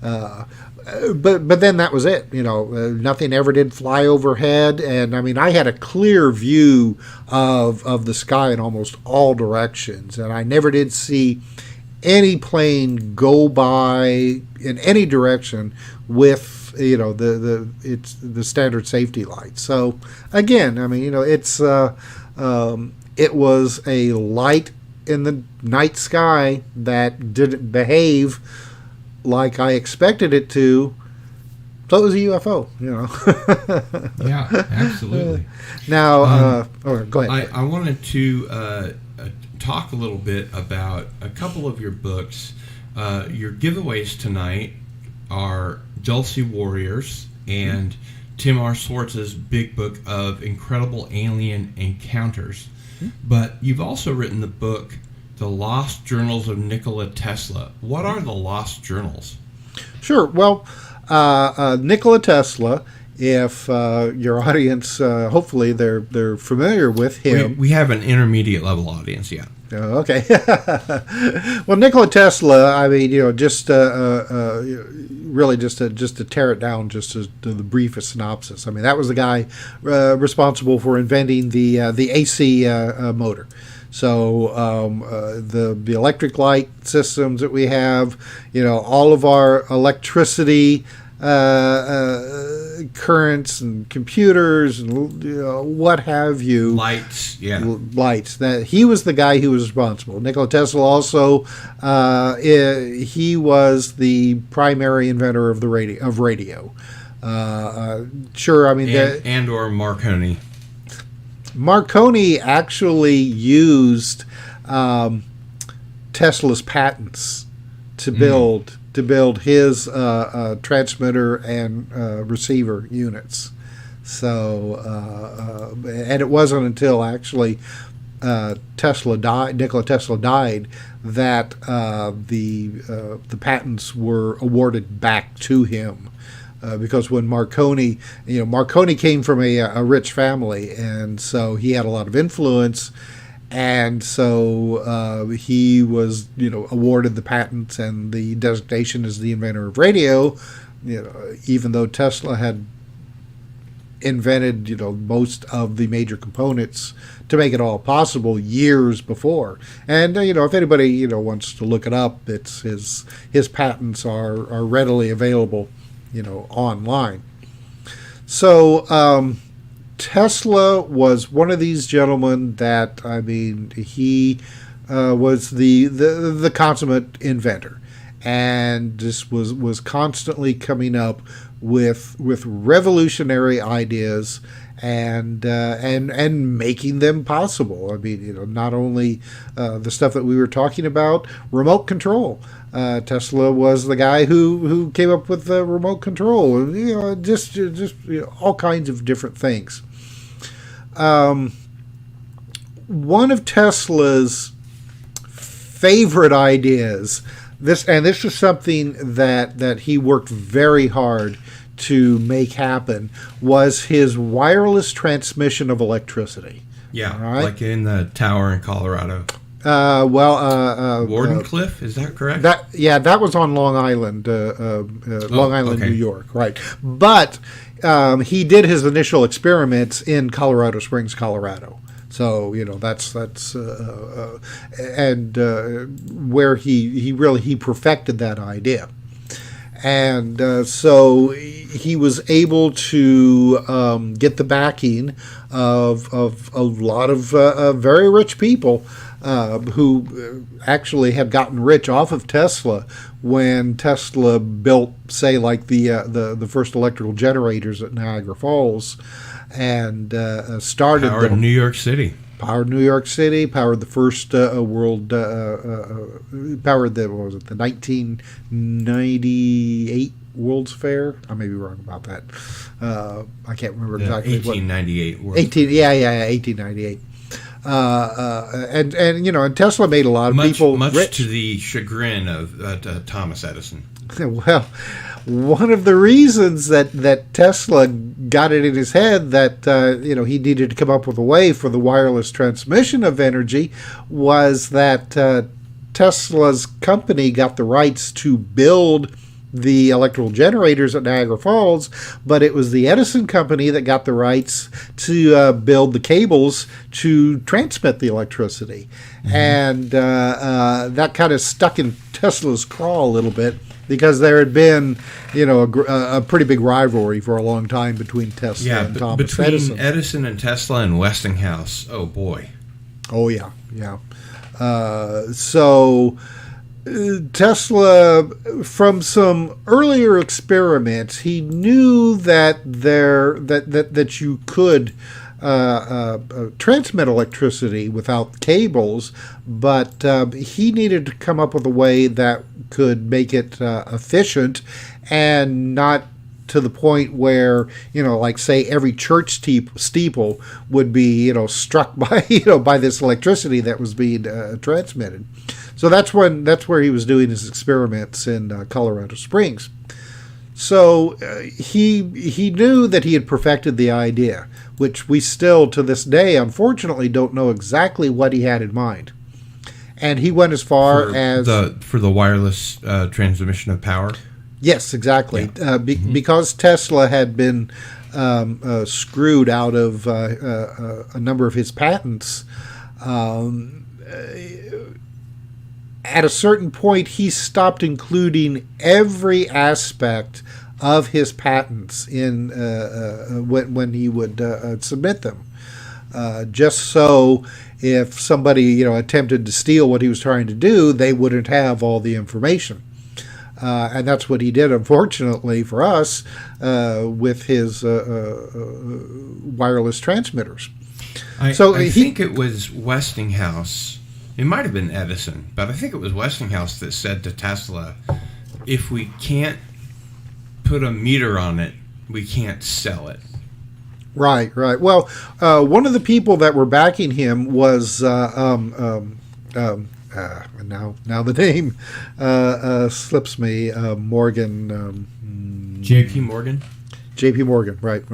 But then that was it. Nothing ever did fly overhead, and I mean, I had a clear view of the sky in almost all directions, and I never did see any plane go by in any direction with the standard safety lights. So again, I mean, it was a light in the night sky that didn't behave like I expected it to, so it was a UFO, Yeah, absolutely. Now, go ahead. I wanted to talk a little bit about a couple of your books. Your giveaways tonight are Dulce Warriors and Tim R. Swartz's big book of incredible alien encounters. But you've also written the book The Lost Journals of Nikola Tesla. What are the Lost Journals? Sure. Well, Nikola Tesla, if your audience, hopefully they're familiar with him. We have an intermediate level audience, yeah. Okay. Well, Nikola Tesla, I mean, really just to tear it down, just to the briefest synopsis. I mean, that was the guy responsible for inventing the AC motor. So the electric light systems that we have, all of our electricity currents and computers and what have you. Lights, yeah. Lights. That he was the guy who was responsible. Nikola Tesla also, he was the primary inventor of radio. Sure, I mean, and or Marconi. Marconi actually used Tesla's patents to build his transmitter and receiver units. So, and it wasn't until actually Nikola Tesla died, that the patents were awarded back to him. Because when Marconi came from a rich family, and so he had a lot of influence, and so he was awarded the patents and the designation as the inventor of radio. Even though Tesla had invented most of the major components to make it all possible years before. And if anybody wants to look it up, it's his patents are readily available online. So Tesla was one of these gentlemen that, I mean, he was the consummate inventor, and just was constantly coming up with revolutionary ideas and making them possible. I mean, not only the stuff that we were talking about, remote control. Tesla was the guy who came up with the remote control, and just all kinds of different things. One of Tesla's favorite ideas, this is something that he worked very hard to make happen, was his wireless transmission of electricity. Yeah, right? Like in the tower in Colorado. Wardenclyffe, is that correct? That was on Long Island, Long Island, okay. New York, right? But he did his initial experiments in Colorado Springs, Colorado. So that's where he perfected that idea, and so he was able to get the backing of a lot of very rich people who actually had gotten rich off of Tesla when Tesla built, say, like the first electrical generators at Niagara Falls, and started Powered them. New York City. Powered New York City. Powered the first world. Powered the 1998 World's Fair. I may be wrong about that. I can't remember exactly. 1898 World's 1898. And Tesla made a lot of people much rich. to the chagrin of Thomas Edison. Well, one of the reasons that Tesla got it in his head that he needed to come up with a way for the wireless transmission of energy was that Tesla's company got the rights to build the electrical generators at Niagara Falls, but it was the Edison company that got the rights to build the cables to transmit the electricity. Mm-hmm. And that kind of stuck in Tesla's craw a little bit, because there had been, a pretty big rivalry for a long time between Tesla and Thomas Edison. Between Edison and Tesla and Westinghouse, oh boy. Oh, yeah. So Tesla, from some earlier experiments, he knew that that you could transmit electricity without cables, but he needed to come up with a way that could make it efficient and not to the point where, like, say, every church steeple would be, struck by, by this electricity that was being transmitted. So that's where he was doing his experiments in Colorado Springs. So he knew that he had perfected the idea, which we still, to this day, unfortunately, don't know exactly what he had in mind. And he went as far as for the wireless transmission of power. Yes, exactly. Yeah. Because Tesla had been screwed out of a number of his patents. At a certain point, he stopped including every aspect of his patents in when he would submit them, just so if somebody attempted to steal what he was trying to do, they wouldn't have all the information. And that's what he did, unfortunately for us, with his wireless transmitters. I think it was Westinghouse. It might have been Edison, but I think it was Westinghouse that said to Tesla, if we can't put a meter on it, we can't sell it. Right. Well, one of the people that were backing him was now the name slips me. Morgan. J.P. Morgan. J.P. Morgan. Right.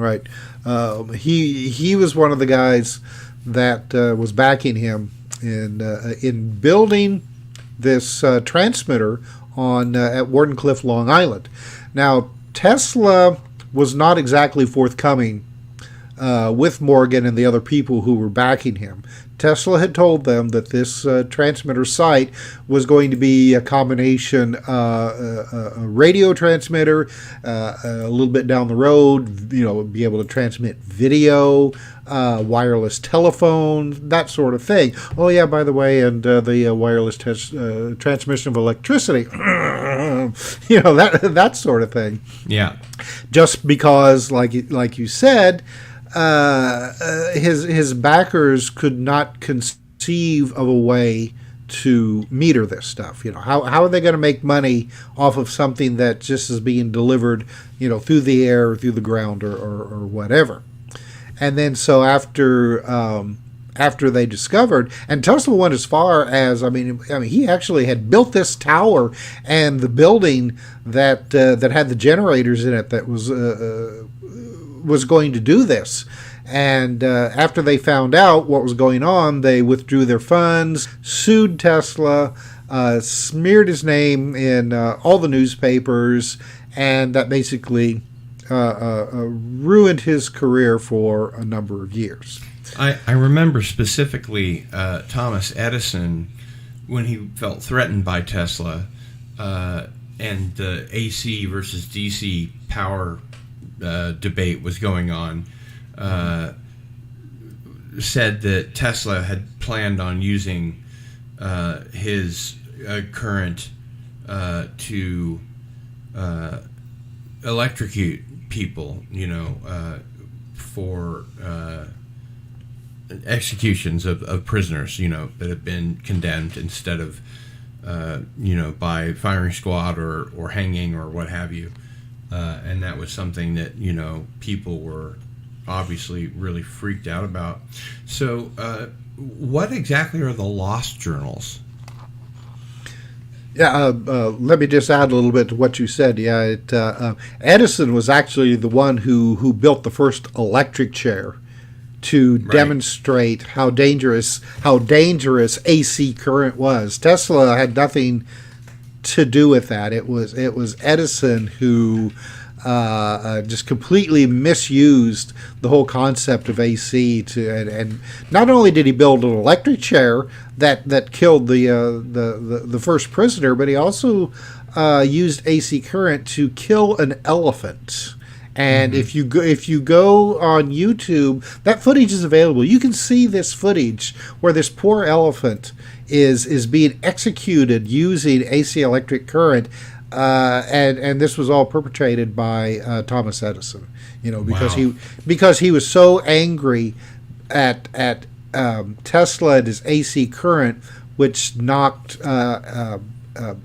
He was one of the guys that was backing him in building this transmitter at Wardenclyffe, Long Island. Now, Tesla was not exactly forthcoming with Morgan and the other people who were backing him. Tesla had told them that this transmitter site was going to be a combination, a radio transmitter, a little bit down the road, be able to transmit video, wireless telephone, that sort of thing. Oh yeah, by the way, and the wireless transmission of electricity, that sort of thing. Yeah. Just because, like you said, his backers could not conceive of a way to meter this stuff. How are they going to make money off of something that just is being delivered, through the air, or through the ground, or whatever? And then so after they discovered, and Tesla went as far as, he actually had built this tower and the building that had the generators in it that was going to do this. And after they found out what was going on, they withdrew their funds, sued Tesla, smeared his name in all the newspapers, and that basically ruined his career for a number of years. I remember specifically Thomas Edison, when he felt threatened by Tesla, and the AC versus DC power debate was going on, said that Tesla had planned on using his current to electrocute people, for executions of prisoners, that have been condemned, instead of, by firing squad or hanging or what have you. And that was something that, people were obviously really freaked out about. So what exactly are the lost journals? Yeah, let me just add a little bit to what you said. Yeah, Edison was actually the one who built the first electric chair to demonstrate how dangerous AC current was. Tesla had nothing to do with that. It was Edison who just completely misused the whole concept of AC and not only did he build an electric chair that killed the first prisoner, but he also used AC current to kill an elephant. And if you go on YouTube, that footage is available. You can see this footage where this poor elephant is being executed using AC electric current, and this was all perpetrated by Thomas Edison. Because he was so angry at Tesla and his AC current, which knocked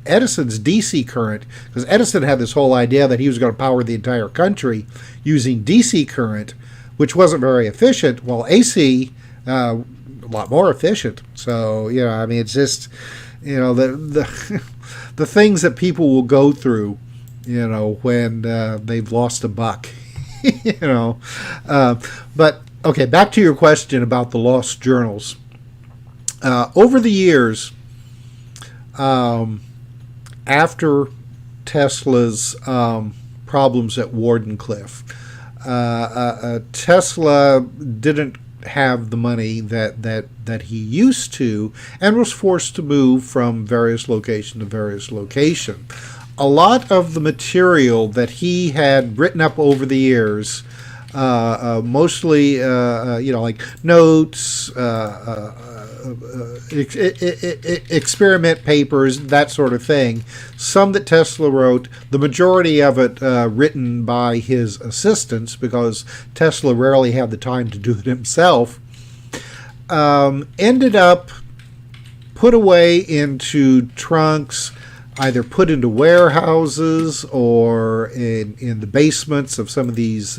Edison's DC current, because Edison had this whole idea that he was going to power the entire country using DC current, which wasn't very efficient, while AC, a lot more efficient. So, it's just, the things that people will go through, when they've lost a buck, But, okay, back to your question about the lost journals. Over the years, after Tesla's problems at Wardenclyffe, Tesla didn't have the money that he used to, and was forced to move from various location to various location. A lot of the material that he had written up over the years, mostly like notes, experiment papers, that sort of thing. Some that Tesla wrote, the majority of it written by his assistants, because Tesla rarely had the time to do it himself, ended up put away into trunks, either put into warehouses or in the basements of some of these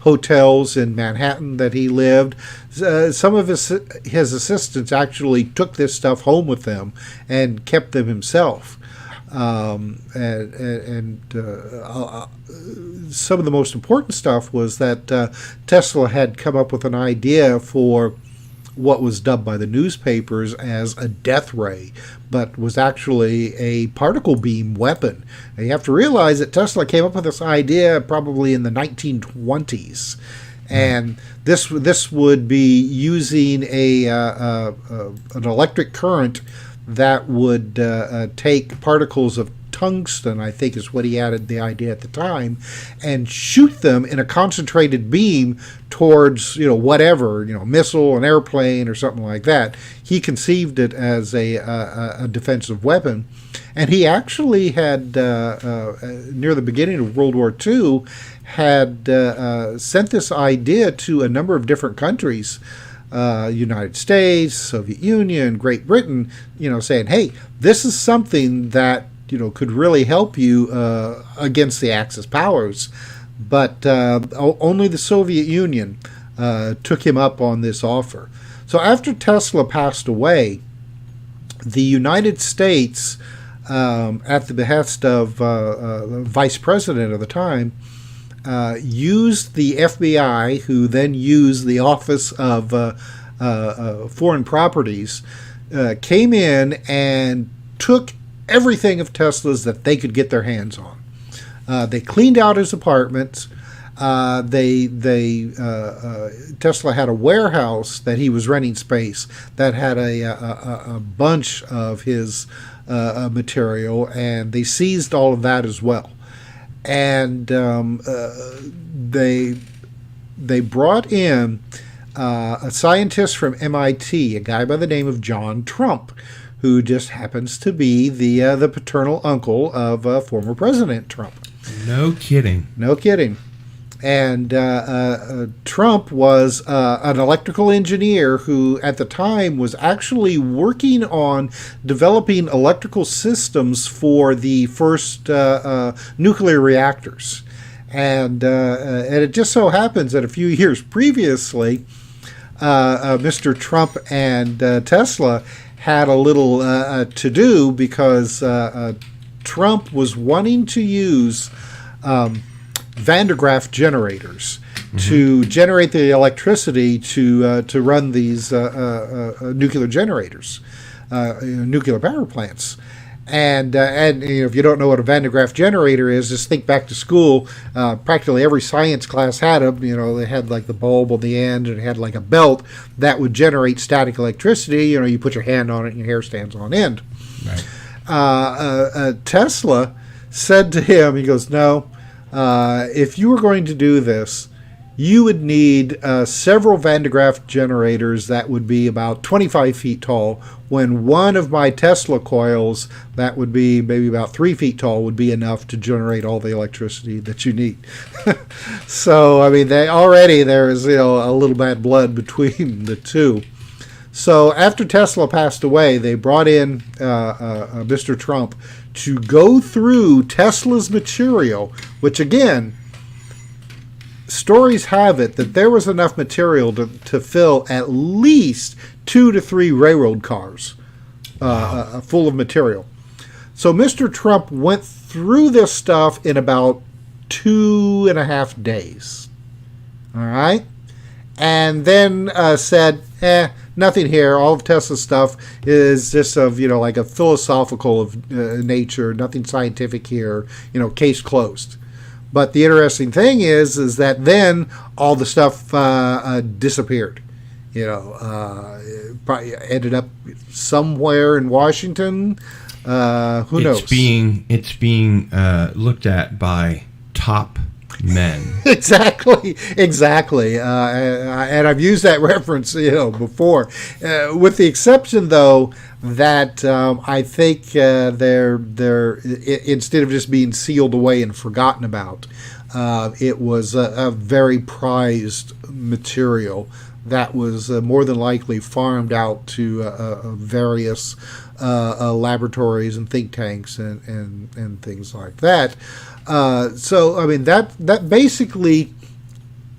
hotels in Manhattan that he lived. Some of his assistants actually took this stuff home with them and kept them himself. And some of the most important stuff was that Tesla had come up with an idea for what was dubbed by the newspapers as a death ray, but was actually a particle beam weapon. And you have to realize that Tesla came up with this idea probably in the 1920s. And this would be using an electric current that would take particles of tungsten, I think is what he added the idea at the time, and shoot them in a concentrated beam towards, whatever, missile, an airplane, or something like that. He conceived it as a defensive weapon. And he actually had, near the beginning of World War II, had sent this idea to a number of different countries, United States, Soviet Union, Great Britain, saying, hey, this is something that could really help you against the Axis powers. But only the Soviet Union took him up on this offer. So after Tesla passed away, the United States, at the behest of the vice president of the time, used the FBI, who then used the Office of Foreign Properties, came in and took everything of Tesla's that they could get their hands on. They cleaned out his apartments. Tesla had a warehouse that he was renting space that had a bunch of his material, and they seized all of that as well. And they brought in a scientist from MIT, a guy by the name of John Trump, who just happens to be the paternal uncle of former President Trump. No kidding. No kidding. And Trump was an electrical engineer who, at the time, was actually working on developing electrical systems for the first nuclear reactors. And it just so happens that a few years previously, Mr. Trump and Tesla had a little to-do because Trump was wanting to use Van de Graaff generators to generate the electricity to run these nuclear generators, nuclear power plants. And if you don't know what a Van de Graaff generator is, just think back to school. Practically every science class had them. They had like the bulb on the end, and it had like a belt that would generate static electricity. You put your hand on it, and your hair stands on end. Right. Tesla said to him, he goes, no, if you were going to do this, you would need several Van de Graaff generators that would be about 25 feet tall, when one of my Tesla coils that would be maybe about 3 feet tall would be enough to generate all the electricity that you need. So, I mean, there is a little bad blood between the two. So after Tesla passed away, they brought in Mr. Trump to go through Tesla's material, which again, stories have it that there was enough material to fill at least 2 to 3 railroad cars full of material. So Mr. Trump went through this stuff in about 2.5 days. All right? And then said, nothing here. All of Tesla's stuff is just of, like a philosophical nature, nothing scientific here, case closed. But the interesting thing is that then all the stuff disappeared. Probably ended up somewhere in Washington. Who knows? It's being looked at by top men. Exactly. And I've used that reference, before, with the exception though that I think they're instead of just being sealed away and forgotten about, it was a very prized material that was more than likely farmed out to various laboratories and think tanks and things like that. So, I mean, that basically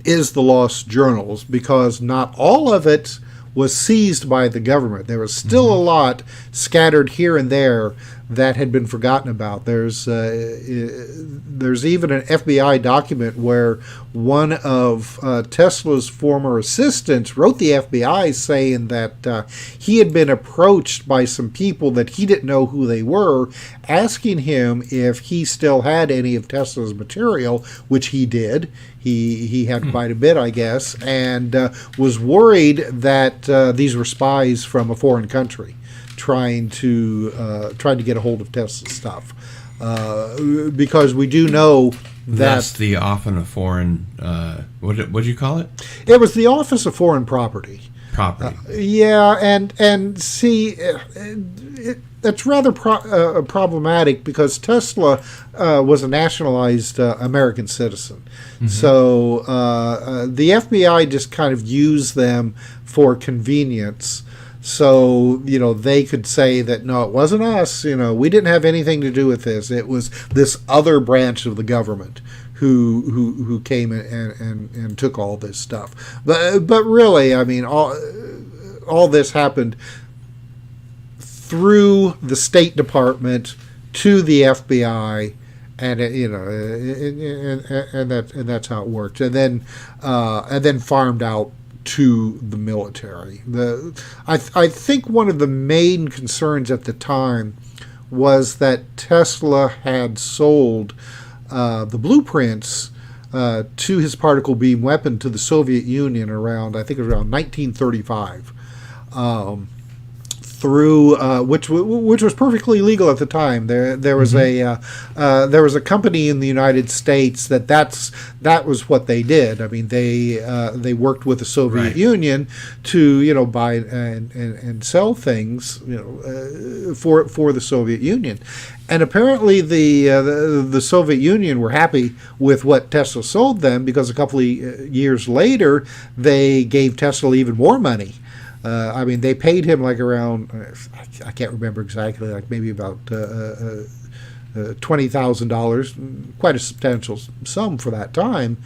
is the lost journals, because not all of it was seized by the government. There was still a lot scattered here and there that had been forgotten about. There's even an FBI document where one of Tesla's former assistants wrote the FBI saying that he had been approached by some people that he didn't know who they were, asking him if he still had any of Tesla's material, which he did. He had quite a bit, I guess, and was worried that these were spies from a foreign country trying to get a hold of Tesla's stuff, because we do know that's the often a foreign. What did you call it? It was the Office of Foreign Property. Yeah, and see, that's rather problematic because Tesla was a nationalized American citizen. Mm-hmm. So the FBI just kind of used them for convenience. So, they could say that, no, it wasn't us. We didn't have anything to do with this. It was this other branch of the government who came and took all this stuff. But really, I mean, all this happened through the State Department to the FBI, and and that's how it worked. And then farmed out to the military. I think one of the main concerns at the time was that Tesla had sold the blueprints to his particle beam weapon to the Soviet Union around 1935. Through which was perfectly legal at the time. There was a company in the United States that was what they did. I mean, they worked with the Soviet Union to buy and sell things for the Soviet Union, and apparently the Soviet Union were happy with what Tesla sold them, because a couple of years later they gave Tesla even more money. I mean, they paid him like around, I can't remember exactly, like maybe about $20,000, quite a substantial sum for that time,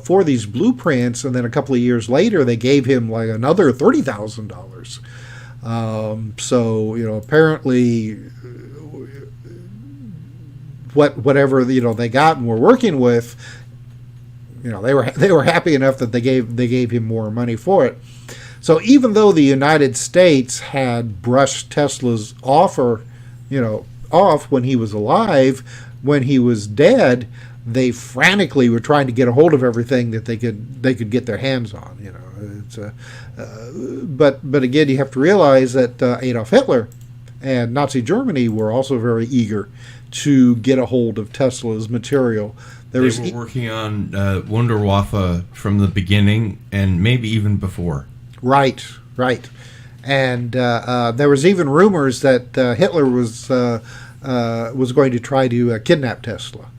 for these blueprints. And then a couple of years later, they gave him like another $30,000. So, apparently whatever, they got and were working with, they were happy enough that they gave him more money for it. So even though the United States had brushed Tesla's offer, off when he was alive, when he was dead, they frantically were trying to get a hold of everything that they could get their hands on. But again, you have to realize that Adolf Hitler and Nazi Germany were also very eager to get a hold of Tesla's material. They were working on Wunderwaffe from the beginning, and maybe even before. Right. And there was even rumors that Hitler was going to try to kidnap Tesla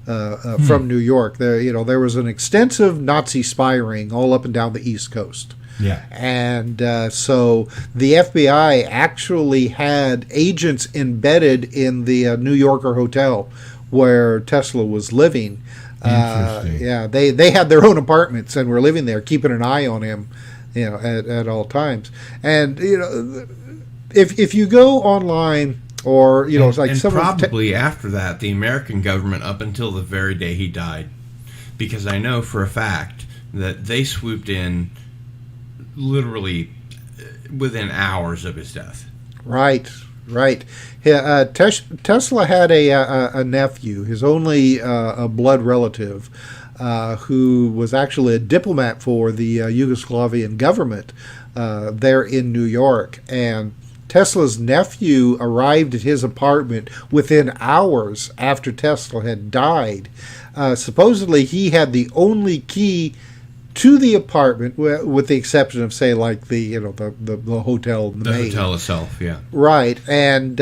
from New York. There was an extensive Nazi spy ring all up and down the East Coast. Yeah. And so the FBI actually had agents embedded in the New Yorker hotel where Tesla was living. Interesting. They had their own apartments and were living there, keeping an eye on him, at all times. And if you go online, or it's like probably after that, the American government up until the very day he died, because I know for a fact that they swooped in literally within hours of his death. Right. Tesla had a nephew, his only blood relative, who was actually a diplomat for the Yugoslavian government there in New York. And Tesla's nephew arrived at his apartment within hours after Tesla had died. Supposedly, he had the only key to the apartment, with the exception of, say, like the hotel, the hotel itself, yeah, right, and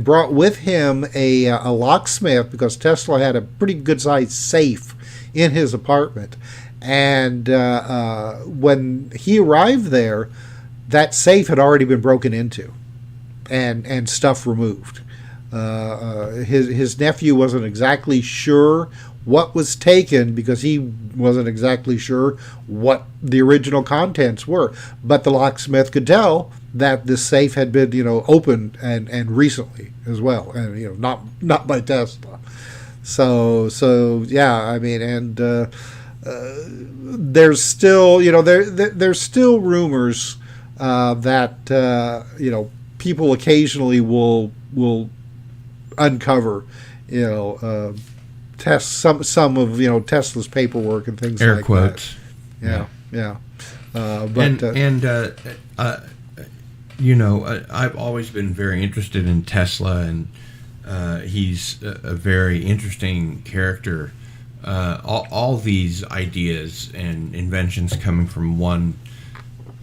brought with him a locksmith, because Tesla had a pretty good sized safe in his apartment, and when he arrived there, that safe had already been broken into, and stuff removed. His nephew wasn't exactly sure what was taken, because he wasn't exactly sure what the original contents were. But the locksmith could tell that this safe had been, opened and recently as well, and not by Tesla. So yeah, I mean, and there's still, there's still rumors that people occasionally will uncover, test some of Tesla's paperwork and things Air like quotes. that. Yeah. I've always been very interested in Tesla, and he's a very interesting character. All these ideas and inventions coming from one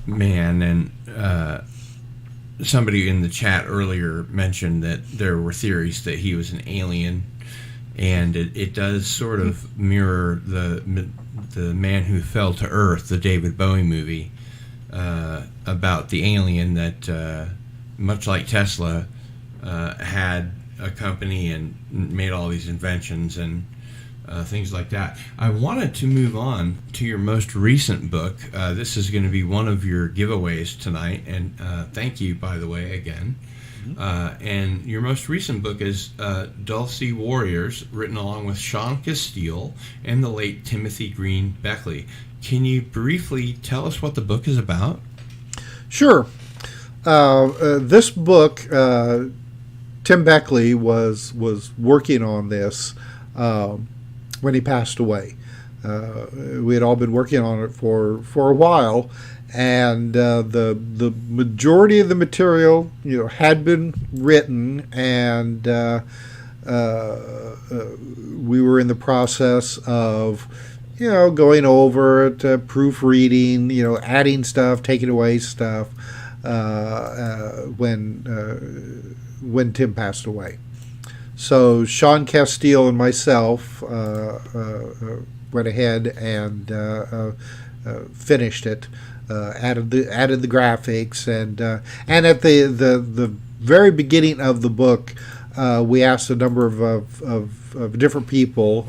man, and somebody in the chat earlier mentioned that there were theories that he was an alien, and it does sort of mirror the Man Who Fell to Earth, the David Bowie movie, about the alien that, much like Tesla, had a company and made all these inventions and things like that. I wanted to move on to your most recent book. This is going to be one of your giveaways tonight, and thank you, by the way, again. And your most recent book is Dulce Warriors, written along with Sean Castile and the late Timothy Green Beckley. Can you briefly tell us what the book is about? Sure. This book, Tim Beckley was working on this when he passed away. We had all been working on it for a while, and the majority of the material had been written, and we were in the process of going over it, proofreading, adding stuff, taking away stuff when Tim passed away. So Sean Castile and myself went ahead and finished it, added the graphics, and at the very beginning of the book, we asked a number of different people,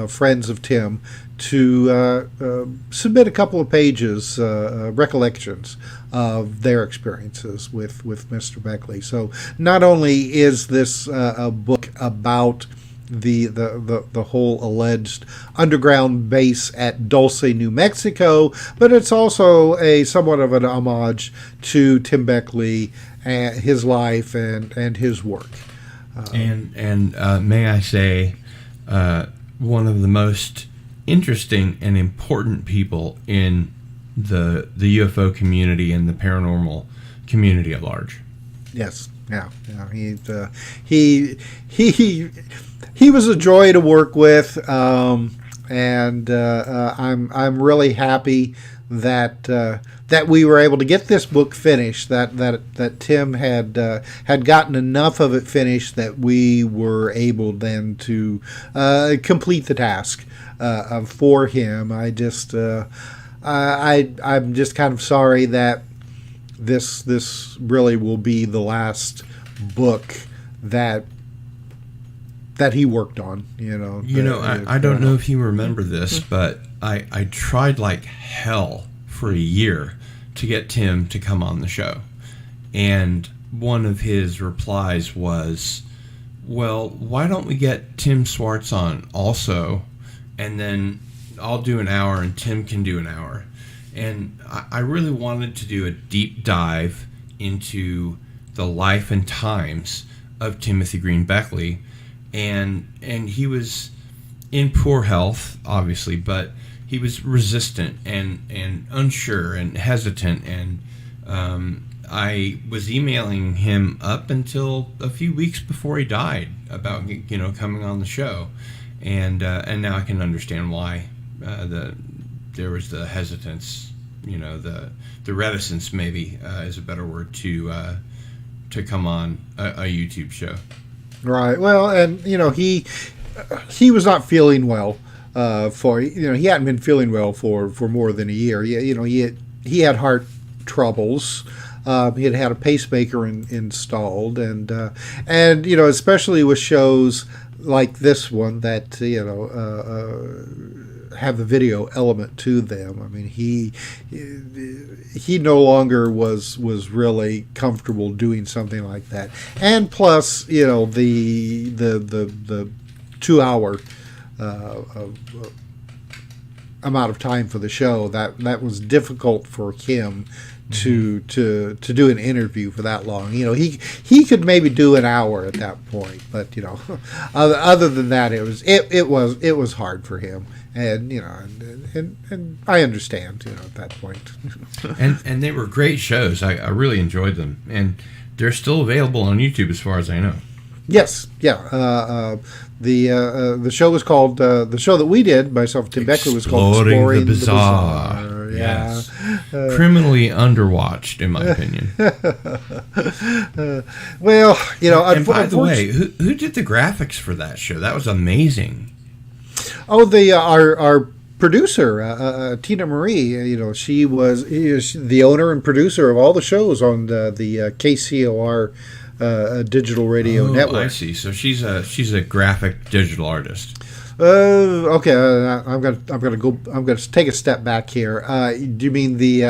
friends of Tim, to submit a couple of pages, recollections of their experiences with Mr. Beckley. So not only is this a book about the whole alleged underground base at Dulce, New Mexico, but it's also a somewhat of an homage to Tim Beckley and his life and his work. And may I say, one of the most interesting and important people in the UFO community and the paranormal community at large. Yes, yeah. He was a joy to work with, and I'm really happy that we were able to get this book finished. That Tim had gotten enough of it finished that we were able then to complete the task for him. I'm just kind of sorry that this really will be the last book that he worked on. I don't know if you remember this, but I tried like hell for a year to get Tim to come on the show, and one of his replies was, well, why don't we get Tim Swartz on also, and then I'll do an hour and Tim can do an hour. And I really wanted to do a deep dive into the life and times of Timothy Green Beckley, and he was in poor health, obviously, but he was resistant and unsure and hesitant, and I was emailing him up until a few weeks before he died about coming on the show, and now I can understand why there was the hesitance, the reticence maybe is a better word to come on a YouTube show. Right. Well, and he was not feeling well. He hadn't been feeling well for more than a year. He had heart troubles. He had a pacemaker installed, and especially with shows like this one that have the video element to them. I mean, he no longer was really comfortable doing something like that, and plus, the 2 hour amount of time for the show that was difficult for him to do an interview for that long. He could maybe do an hour at that point, but other than that, it was hard for him, and and I understand at that point. and they were great shows. I really enjoyed them, and they're still available on YouTube as far as I know. Yes, yeah. The show was called the show that we did, myself and Tim Beckley, was called Exploring the Bizarre. Yes. Criminally underwatched, in my opinion. Well, and by the way, who did the graphics for that show? That was amazing. Oh, our producer, Tina Marie. She was the owner and producer of all the shows on the KCOR digital radio network. I see. So she's a graphic digital artist. Okay. I'm gonna take a step back here. Do you mean the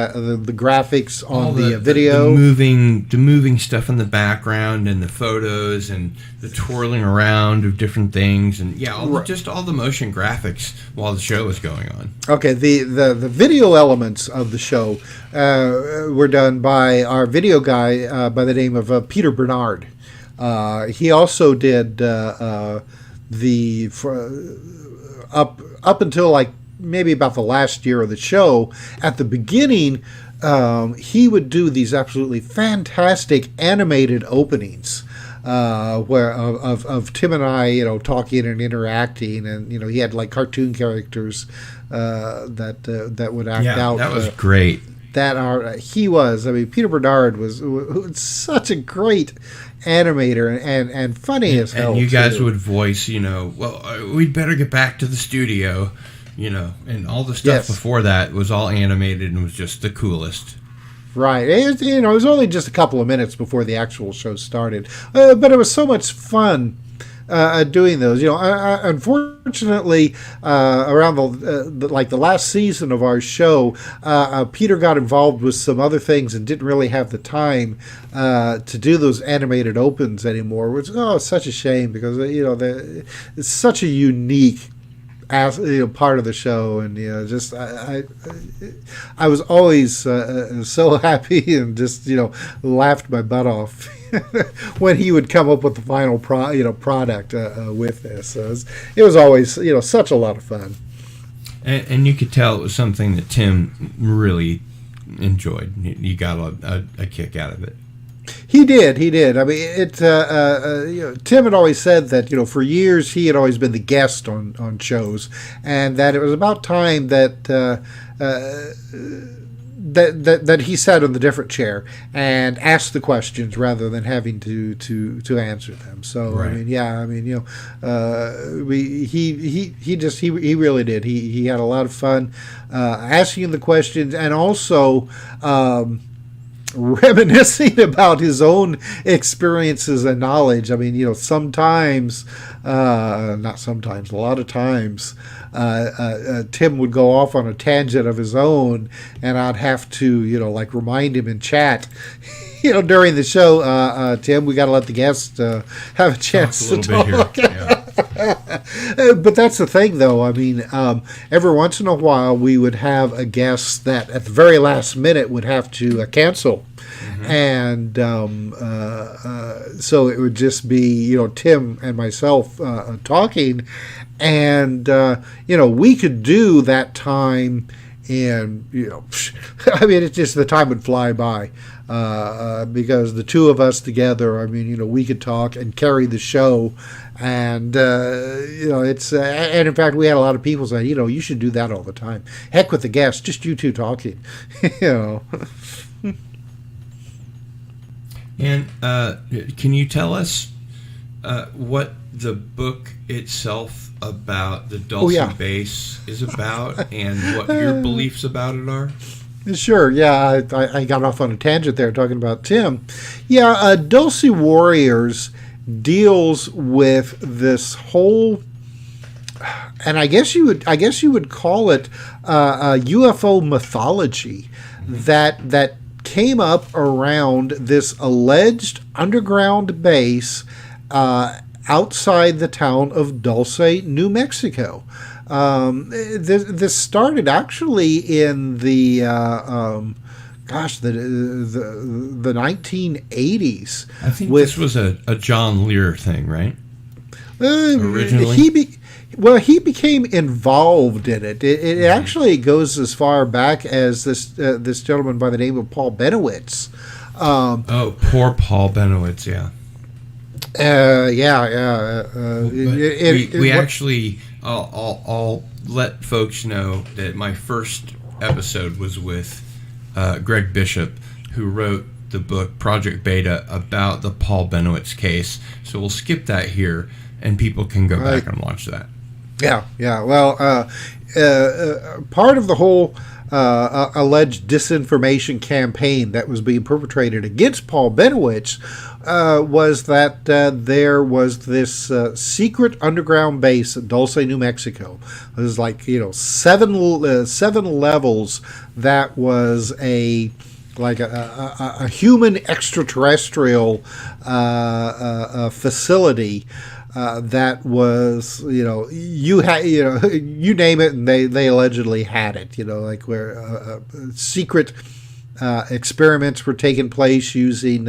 graphics on the video? The moving stuff in the background and the photos and the twirling around of different things and just all the motion graphics while the show was going on. Okay. The video elements of the show were done by our video guy by the name of Peter Bernard. He also did up until like maybe about the last year of the show. At the beginning, he would do these absolutely fantastic animated openings where of Tim and I, talking and interacting, and he had like cartoon characters that would act out. That was great. Peter Bernard was such a great animator and funny as hell. And you guys would voice, we'd better get back to the studio, and all the stuff before that was all animated and was just the coolest. Right. It was only just a couple of minutes before the actual show started, but it was so much fun. Doing those, unfortunately, around the last season of our show, Peter got involved with some other things and didn't really have the time to do those animated opens anymore. Which it's such a shame because it's such a unique part of the show, and I was always so happy and just laughed my butt off when he would come up with the final product with this. So it was always such a lot of fun, and you could tell it was something that Tim really enjoyed. You got a kick out of it. He did. I mean, Tim had always said that for years he had always been the guest on shows, and that it was about time that that he sat in the different chair and asked the questions rather than having to answer them. So right. He really did. He had a lot of fun asking the questions, and also reminiscing about his own experiences and knowledge. I mean, a lot of times, Tim would go off on a tangent of his own, and I'd have to, remind him in chat, during the show, Tim, we got to let the guests have a chance to talk. But that's the thing, though. I mean, every once in a while, we would have a guest that at the very last minute would have to cancel. Mm-hmm. And so it would just be, Tim and myself talking. And, we could do that time in, it's just the time would fly by. Because the two of us together, we could talk and carry the show. And, it's, and in fact, we had a lot of people say, you should do that all the time. Heck with the guests, just you two talking, And can you tell us what the book itself about the Dulcie bass is about and what your beliefs about it are? Sure, yeah. I got off on a tangent there talking about Tim. Yeah, Dulcie Warriors deals with this whole, and I guess you would call it a UFO mythology that came up around this alleged underground base outside the town of Dulce, New Mexico. This started actually in the the 1980s. I think this was a John Lear thing, right? Originally, he became involved in it. It actually goes as far back as this gentleman by the name of Paul Benowitz. Poor Paul Benowitz, yeah. I'll let folks know that my first episode was with Greg Bishop, who wrote the book Project Beta about the Paul Benowitz case. So we'll skip that here, and people can go back and watch that. Yeah. Well, part of the whole alleged disinformation campaign that was being perpetrated against Paul Benowitz was that there was this secret underground base at Dulce, New Mexico. It was like, seven levels. That was a human extraterrestrial facility. That was, you name it, and they allegedly had it. Where secret experiments were taking place using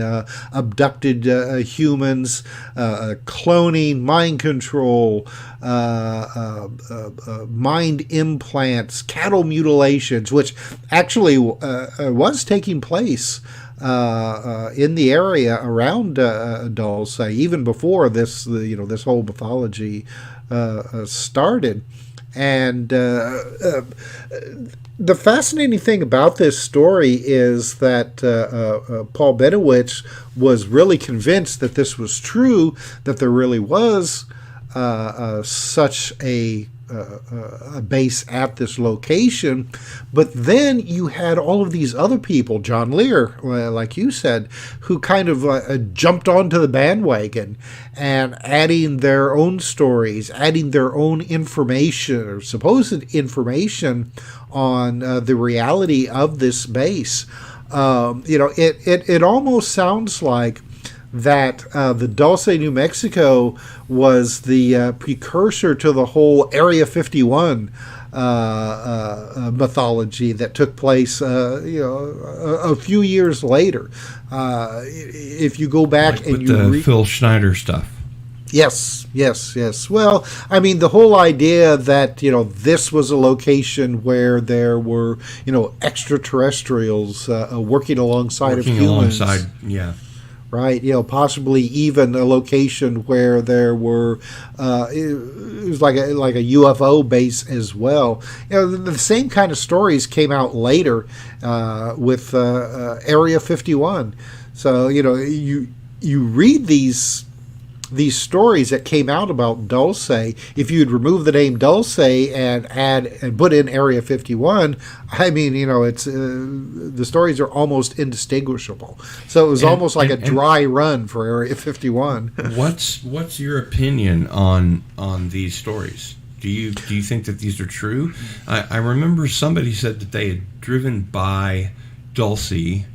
abducted humans, cloning, mind control, mind implants, cattle mutilations, which actually was taking place in the area around Dulce, even before this whole mythology started. And the fascinating thing about this story is that Paul Benowitz was really convinced that this was true, that there really was such a base at this location. But then you had all of these other people, John Lear, like you said, who kind of jumped onto the bandwagon and adding their own stories, adding their own information or supposed information on the reality of this base. It almost sounds like that the Dulce, New Mexico was the precursor to the whole Area 51 mythology that took place, a few years later. If you go back and you Phil Schneider stuff. Yes. Well, I mean, the whole idea that, this was a location where there were, extraterrestrials working alongside humans. Yeah. Right, possibly even a location where there were, it was like a UFO base as well. The same kind of stories came out later with Area 51. So you read these stories that came out about Dulce. If you'd remove the name Dulce and add and put in Area 51, I mean, it's the stories are almost indistinguishable. So it was almost like a dry run for Area 51. What's your opinion on these stories? Do you think that these are true? I remember somebody said that they had driven by Dulce.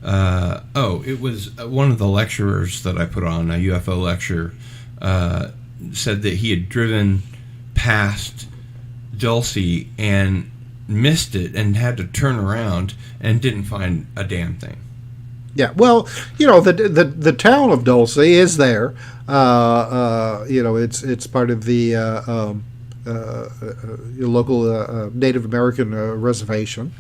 It was one of the lecturers that I put on, a UFO lecture, said that he had driven past Dulce and missed it and had to turn around and didn't find a damn thing. Yeah, well, the town of Dulce is there. It's part of the local Native American reservation.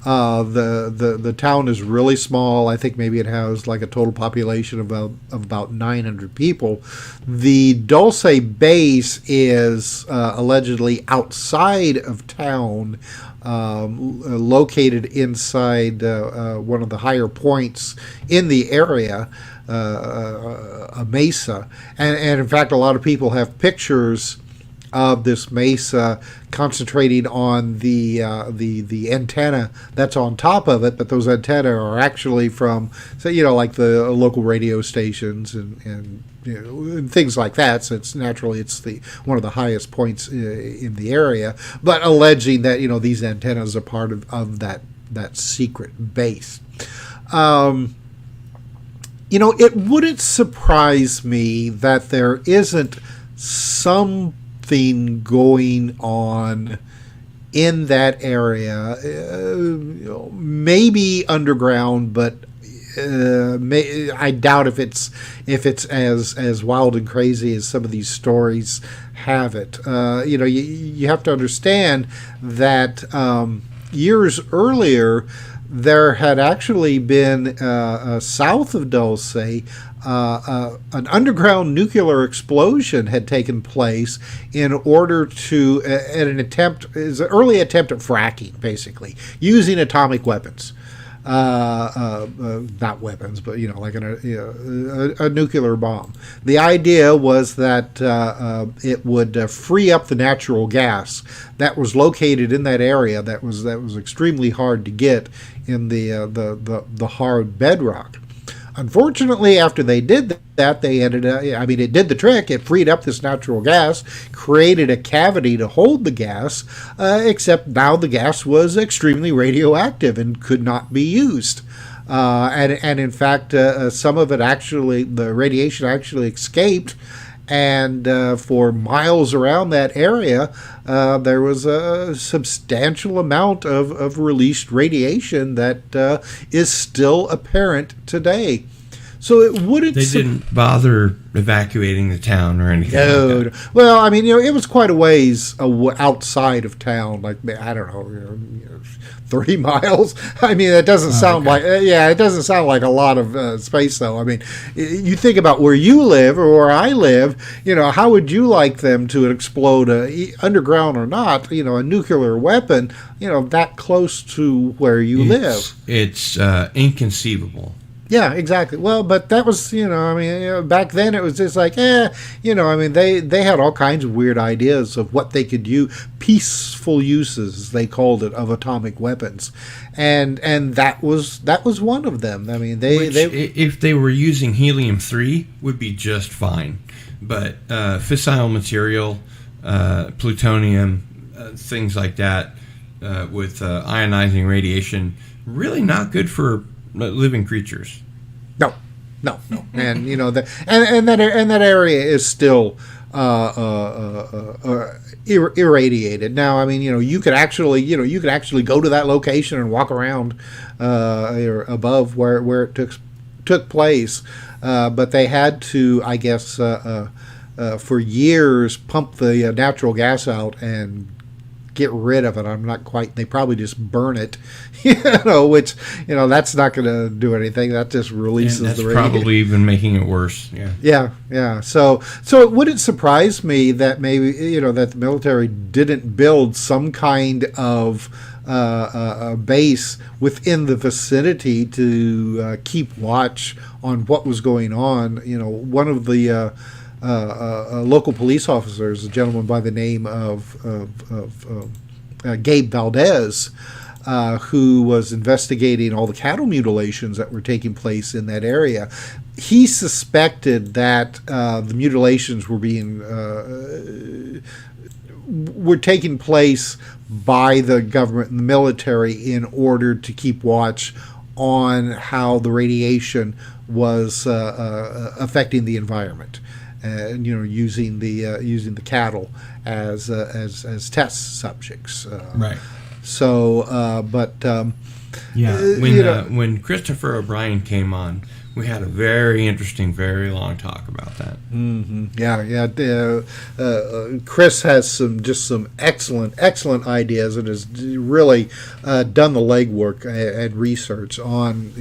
The town is really small. I think maybe it has like a total population of about 900 people. The Dulce base is allegedly outside of town, located inside one of the higher points in the area, a mesa. And in fact, a lot of people have pictures of this mesa, concentrating on the antenna that's on top of it, but those antennae are actually from, so like the local radio stations and and things like that. So it's naturally it's the one of the highest points in the area, but alleging that these antennas are part of that secret base. It wouldn't surprise me that there isn't something going on in that area, maybe underground, but I doubt if it's as wild and crazy as some of these stories have it. You have to understand that years earlier, there had actually been south of Dulce, an underground nuclear explosion had taken place in order to an early attempt at fracking, basically using atomic weapons. Not weapons, but like a nuclear bomb. The idea was that it would free up the natural gas that was located in that area. That was extremely hard to get in the hard bedrock. Unfortunately, after they did that, they ended up, it did the trick. It freed up this natural gas, created a cavity to hold the gas, except now the gas was extremely radioactive and could not be used. And in fact, some of it the radiation actually escaped. And for miles around that area, there was a substantial amount of released radiation that is still apparent today. So it wouldn't. They didn't bother evacuating the town or anything. No, like that. Well, it was quite a ways outside of town. Like, I don't know, 3 miles. That doesn't sound like. It doesn't sound like a lot of space, though. You think about where you live or where I live. How would you like them to explode, underground or not? A nuclear weapon. That close to where you live. It's inconceivable. Yeah, exactly. Well, but that was, back then it was just like, they had all kinds of weird ideas of what they could do, peaceful uses, they called it, of atomic weapons. And that was one of them. If they were using helium-3 would be just fine. But fissile material, plutonium, things like that, with ionizing radiation, really not good for living creatures. No, and that area is still irradiated. Now, you could actually go to that location and walk around or above where it took place, but they had to, I guess, for years pump the natural gas out and get rid of it. I'm not quite. They probably just burn it, which that's not going to do anything. That just releases the radiation. That's probably even making it worse. Yeah. So it wouldn't surprise me that maybe that the military didn't build some kind of a base within the vicinity to keep watch on what was going on. One of the local police officers, a gentleman by the name of Gabe Valdez, who was investigating all the cattle mutilations that were taking place in that area. He suspected that the mutilations were taking place by the government and the military in order to keep watch on how the radiation was affecting the environment. Using the cattle as test subjects. Right. So, when Christopher O'Brien came on, we had a very interesting, very long talk about that. Mm-hmm. Yeah. Chris has some excellent ideas and has really done the legwork and research on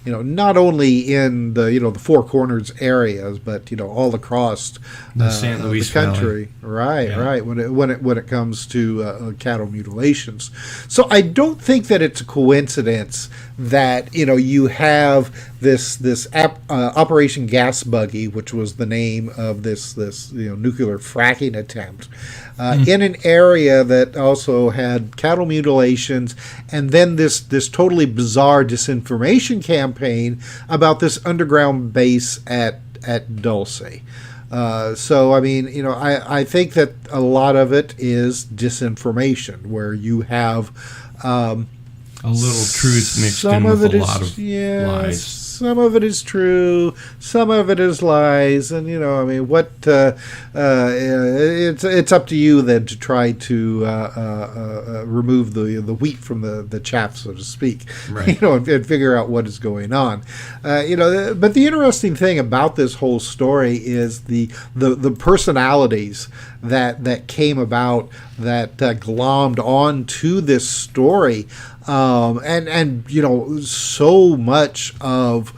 not only in the Four Corners areas, but all across the St. Louis the country. Valley. Right. When it comes to cattle mutilations, so I don't think that it's a coincidence that you have this Operation Gas Buggy, which was the name of this nuclear fracking attempt, in an area that also had cattle mutilations, and then this totally bizarre disinformation campaign about this underground base at Dulce. So, I mean, I think that a lot of it is disinformation, where you have a little truth mixed in with a lot of lies. Some of it is true, some of it is lies, and it's up to you then to try to remove the wheat from the chaff, so to speak, right. And figure out what is going on. But the interesting thing about this whole story is the personalities that came about, that glommed on to this story. And so much of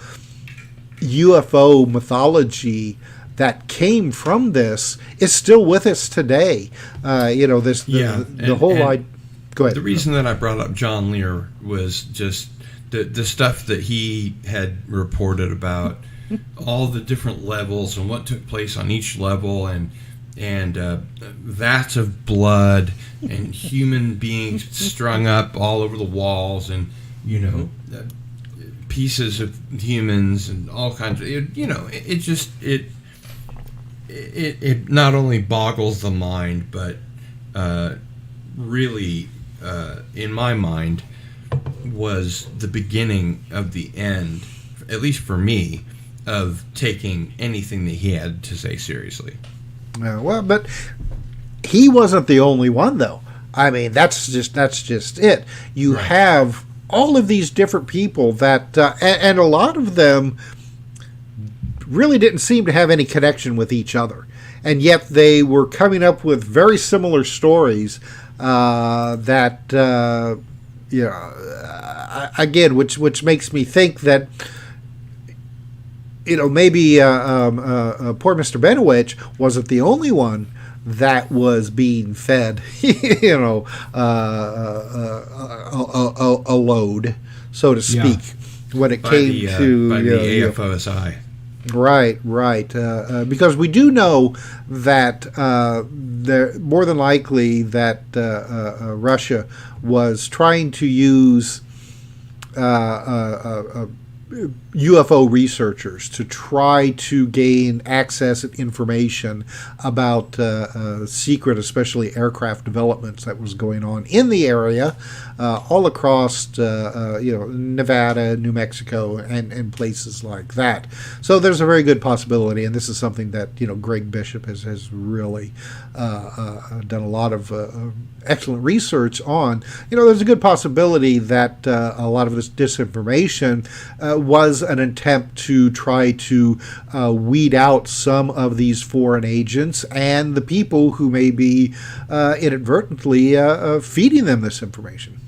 UFO mythology that came from this is still with us today. The whole line. Go ahead. The reason that I brought up John Lear was just the stuff that he had reported about all the different levels and what took place on each level, and vats of blood and human beings strung up all over the walls, and pieces of humans and all kinds of it not only boggles the mind, but really in my mind was the beginning of the end, at least for me, of taking anything that he had to say seriously. Well, but he wasn't the only one, though. I mean, that's just it. You right. have all of these different people that, and a lot of them really didn't seem to have any connection with each other, and yet they were coming up with very similar stories again, which makes me think that. Maybe poor Mr. Benowitz wasn't the only one that was being fed, a load, so to speak, when it came to the AFOSI. Right. Because we do know that more than likely that Russia was trying to use UFO researchers to try to gain access and information about secret, especially aircraft developments that was going on in the area, all across Nevada, New Mexico, and places like that. So there's a very good possibility, and this is something that Greg Bishop has really done a lot of excellent research on. There's a good possibility that a lot of this disinformation was an attempt to try to weed out some of these foreign agents and the people who may be inadvertently feeding them this information.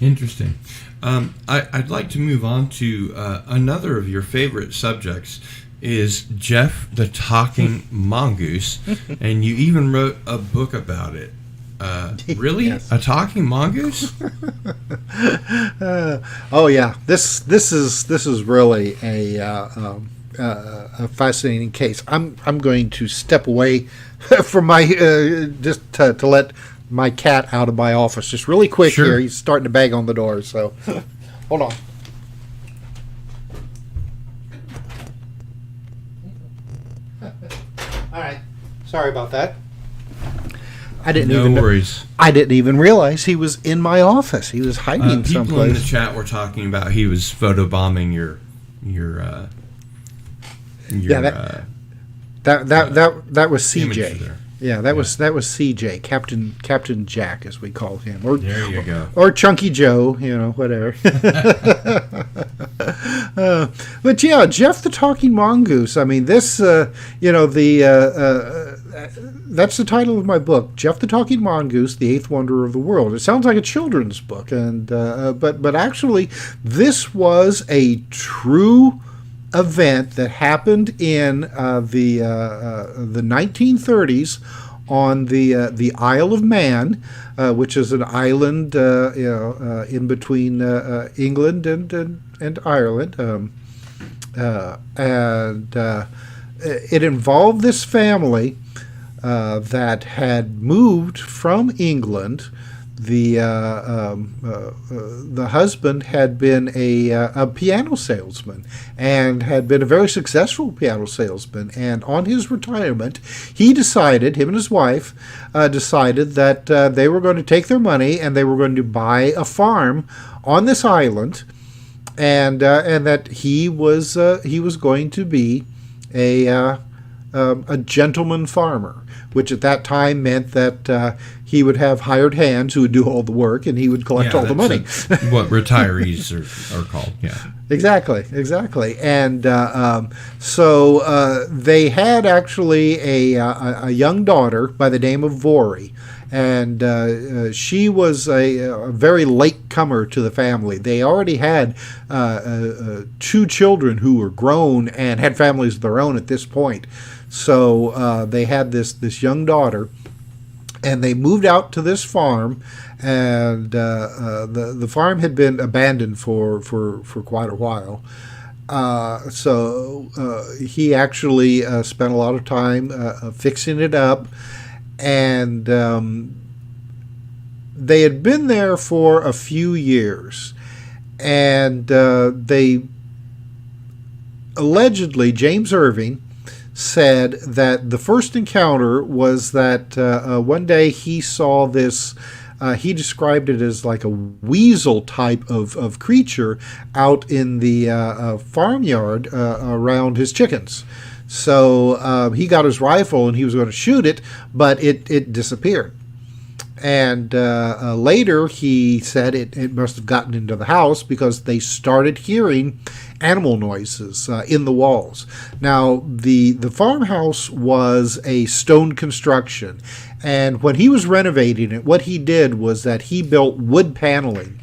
Interesting. I'd like to move on to another of your favorite subjects, is Gef The Talking Mongoose, and you even wrote a book about it. Really? Yes. A talking mongoose? Oh yeah, this is really a fascinating case. I'm going to step away from my just to let my cat out of my office just really quick. Sure. Here. He's starting to bang on the door, so hold on. All right, sorry about that. No worries. I didn't even realize he was in my office. He was hiding people someplace. in the chat were talking about he was photobombing your that was CJ. Yeah, that was CJ, Captain Jack, as we call him, or there you go, or Chunky Joe, whatever. But yeah, Gef the Talking Mongoose. I mean, this, that's the title of my book, Gef the Talking Mongoose, the Eighth Wonder of the World. It sounds like a children's book, and but actually, this was a true event that happened in the 1930s on the Isle of Man, which is an island in between England and Ireland, and it involved this family that had moved from England. The husband had been a piano salesman and had been a very successful piano salesman. And on his retirement, him and his wife, decided that they were going to take their money and they were going to buy a farm on this island, and that he was going to be a gentleman farmer, which at that time meant that he would have hired hands who would do all the work, and he would collect all the money. What retirees are called, yeah. Exactly. And so they had actually a young daughter by the name of Vori, and she was a very late comer to the family. They already had 2 children who were grown and had families of their own at this point. So they had this young daughter, and they moved out to this farm, and the farm had been abandoned for quite a while. So he actually spent a lot of time fixing it up, and they had been there for a few years, and they allegedly, James Irving said that the first encounter was that one day he saw this, he described it as like a weasel type of creature out in the farmyard around his chickens. So he got his rifle and he was going to shoot it, but it disappeared. And later he said it must have gotten into the house because they started hearing animal noises in the walls. Now, the farmhouse was a stone construction, and when he was renovating it, what he did was that he built wood paneling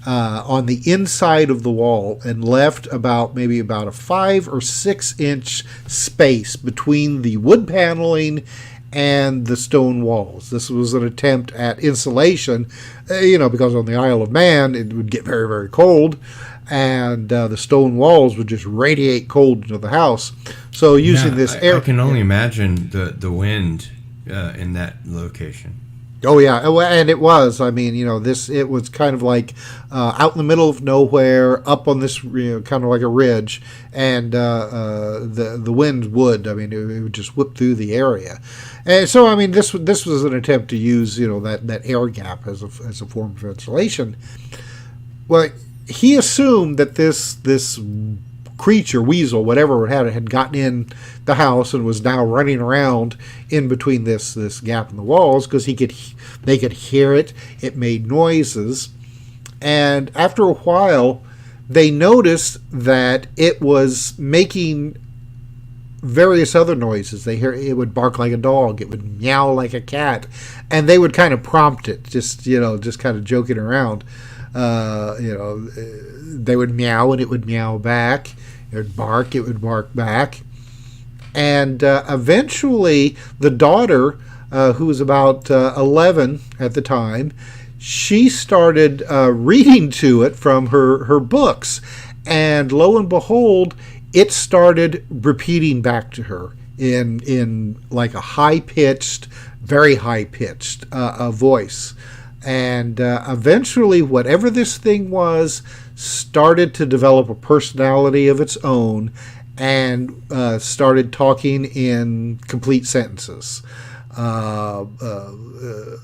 on the inside of the wall and left maybe about a 5 or 6 inch space between the wood paneling and the stone walls. This was an attempt at insulation, because on the Isle of Man it would get very, very cold, and the stone walls would just radiate cold into the house. So using this air... I can only imagine the wind in that location. Oh yeah, and it was. I mean, it was kind of like out in the middle of nowhere, up on this, kind of like a ridge, and the wind would. I mean, it would just whip through the area, and so I mean, this was an attempt to use that air gap as a form of insulation. Well, he assumed that this creature, weasel, whatever it had gotten in the house and was now running around in between this gap in the walls because they could hear it. It made noises, and after a while, they noticed that it was making various other noises. It would bark like a dog, it would meow like a cat, and they would kind of prompt it, just kind of joking around. They would meow and it would meow back. It would bark back. And eventually the daughter, who was about 11 at the time, she started reading to it from her books. And lo and behold, it started repeating back to her in like a very high-pitched voice. And eventually, whatever this thing was started to develop a personality of its own and started talking in complete sentences. The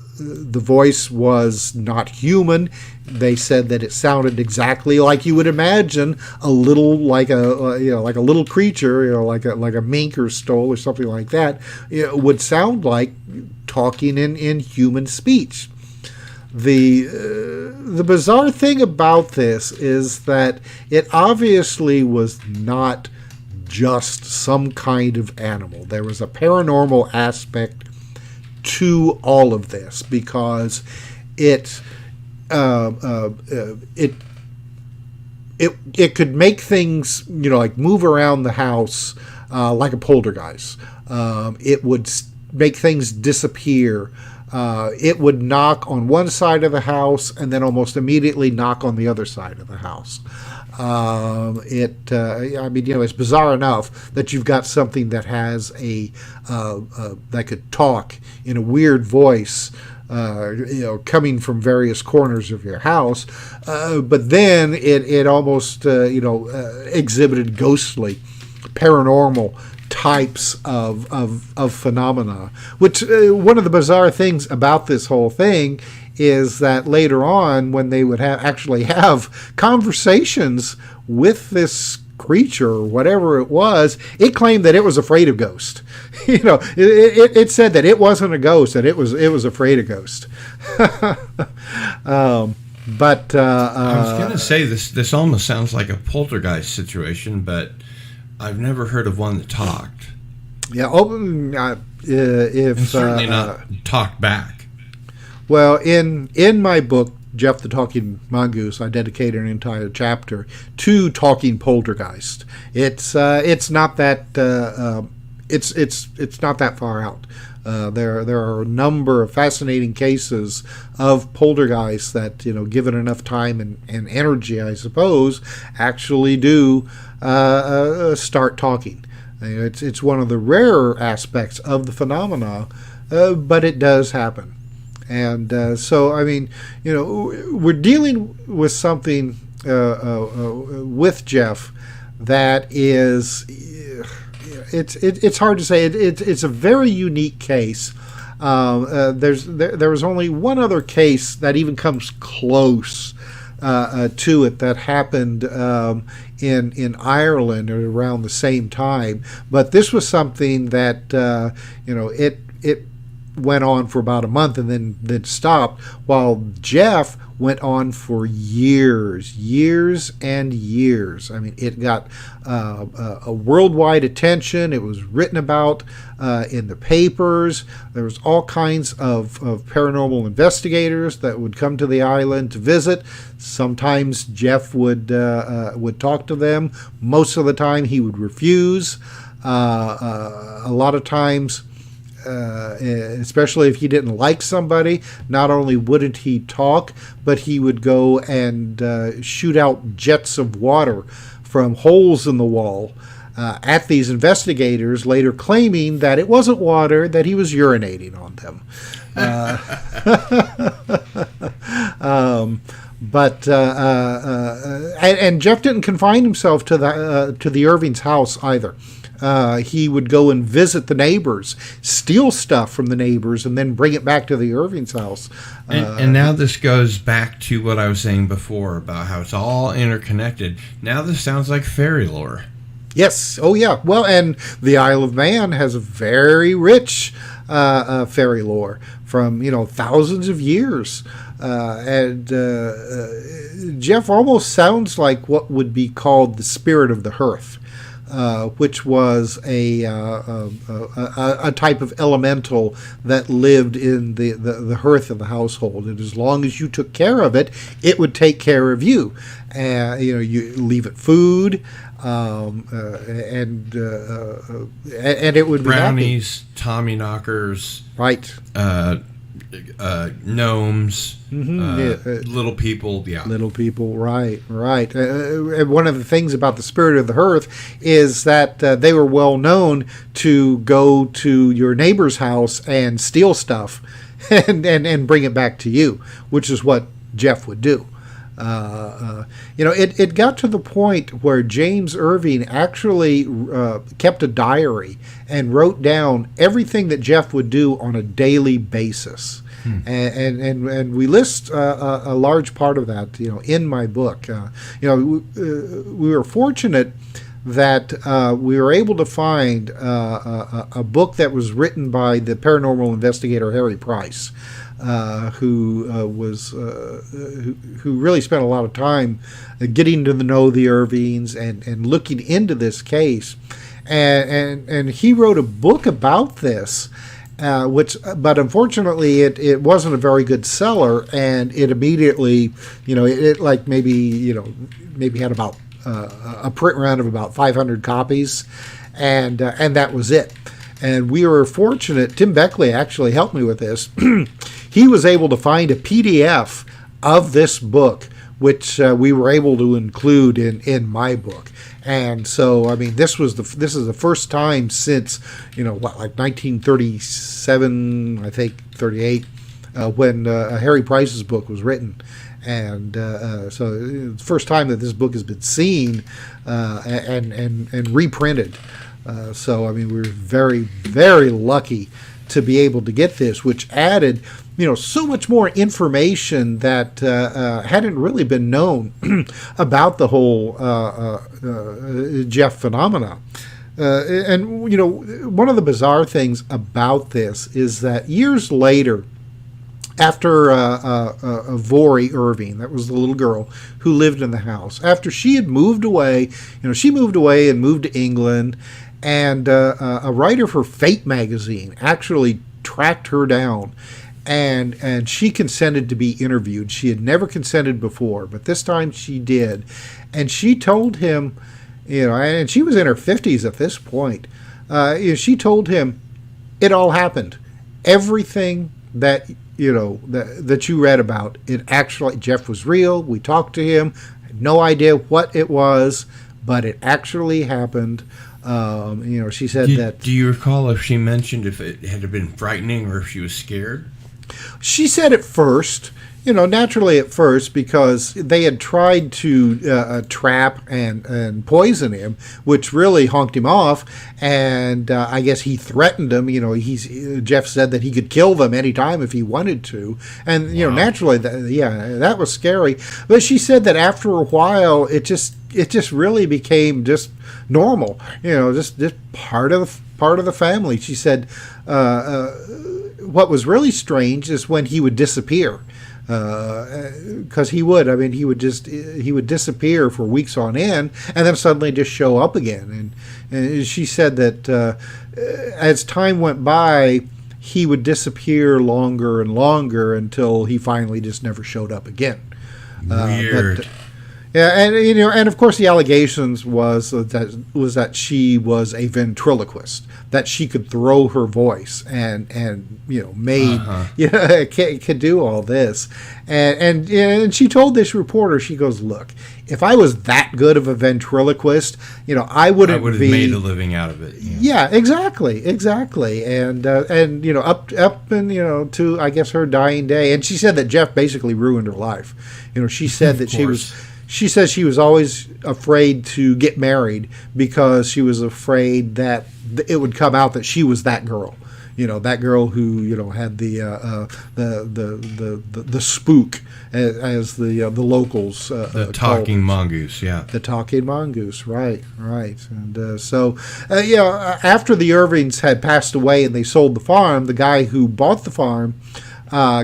voice was not human. They said that it sounded exactly like you would imagine a little like a little creature, like a mink or stole or something like that. It would sound like talking in human speech. The bizarre thing about this is that it obviously was not just some kind of animal. There was a paranormal aspect to all of this because it could make things like move around the house like a poltergeist. It would make things disappear. It would knock on one side of the house and then almost immediately knock on the other side of the house. It's bizarre enough that you've got something that has that could talk in a weird voice, coming from various corners of your house, but then it almost exhibited ghostly, paranormal types of phenomena. Which one of the bizarre things about this whole thing is that later on, when they would actually have conversations with this creature or whatever it was, it claimed that it was afraid of ghosts. It said that it wasn't a ghost, that it was afraid of ghosts. I was going to say this almost sounds like a poltergeist situation, but I've never heard of one that talked. Yeah. And certainly not talked back. Well, in my book, Gef The Talking Mongoose, I dedicated an entire chapter to talking poltergeist. It's not that it's not that far out. There are a number of fascinating cases of poltergeists that, given enough time and energy, I suppose, actually do start talking. It's one of the rarer aspects of the phenomena, but it does happen. And we're dealing with something with Gef that is, it's hard to say. It's a very unique case. There was only one other case that even comes close to it that happened in Ireland at around the same time. But this was something that it went on for about a month and then stopped, while Gef went on for years and years. I mean, it got a worldwide attention. It was written about in the papers. There was all kinds of paranormal investigators that would come to the island to visit. Sometimes Gef would talk to them. Most of the time he would refuse. A lot of times, especially if he didn't like somebody, not only wouldn't he talk, but he would go and shoot out jets of water from holes in the wall at these investigators, later claiming that it wasn't water, that he was urinating on them. And Gef didn't confine himself to the Irving's house either. He would go and visit the neighbors, steal stuff from the neighbors, and then bring it back to the Irving's house. And now this goes back to what I was saying before about how it's all interconnected. Now this sounds like fairy lore. Yes. Oh, yeah. Well, and the Isle of Man has a very rich fairy lore from, thousands of years. Gef almost sounds like what would be called the spirit of the hearth. Which was a type of elemental that lived in the hearth of the household, and as long as you took care of it, it would take care of you. You leave it food, and it would be brownies, Tommy knockers, right? Gnomes, little people, little people, right. And one of the things about the spirit of the hearth is that they were well known to go to your neighbor's house and steal stuff and bring it back to you, which is what Gef would do. It got to the point where James Irving actually kept a diary and wrote down everything that Gef would do on a daily basis. And we list a large part of that, in my book. We were fortunate that we were able to find a book that was written by the paranormal investigator Harry Price, who really spent a lot of time getting to know the Irvings and looking into this case, and he wrote a book about this. But unfortunately, it wasn't a very good seller, and it immediately, maybe had about a print run of about 500 copies, and that was it. And we were fortunate. Tim Beckley actually helped me with this. He was able to find a PDF of this book, which we were able to include in my book. And so, I mean, this is the first time since, like 1937, I think 38, when Harry Price's book was written. And so it's the first time that this book has been seen and reprinted. So, I mean, we were very, very lucky to be able to get this, which added, so much more information that hadn't really been known about the whole Gef phenomena. And, one of the bizarre things about this is that years later, after Vori Irving, that was the little girl who lived in the house, after she had moved away, she moved away and moved to England, and a writer for Fate magazine actually tracked her down, and she consented to be interviewed. She had never consented before, but this time she did, and she told him, and she was in her 50s at this point, she told him it all happened. Everything that that you read about, it actually, Gef was real. We talked to him. I had no idea what it was, but it actually happened. She said that. Do you recall if she mentioned if it had been frightening or if she was scared? She said at first, naturally at first, because they had tried to trap and poison him, which really honked him off. And I guess he threatened them. Gef said that he could kill them anytime if he wanted to. And, wow. Naturally, that was scary. But she said that after a while, it just really became just normal, just part of the family. She said what was really strange is when he would disappear, because he would disappear for weeks on end and then suddenly just show up again. And she said that as time went by, he would disappear longer and longer until he finally just never showed up again. Weird. And of course the allegations was that she was a ventriloquist, that she could throw her voice and could do all this, and she told this reporter, she goes, look, if I was that good of a ventriloquist, I would have made a living out of it. Yeah, exactly, and up and to I guess her dying day, and she said that Gef basically ruined her life. She said that She says she was always afraid to get married because she was afraid that it would come out that she was that girl, that girl who had the spook, as the locals the talking mongoose, the talking mongoose, right, and so after the Irvings had passed away and they sold the farm, the guy who bought the farm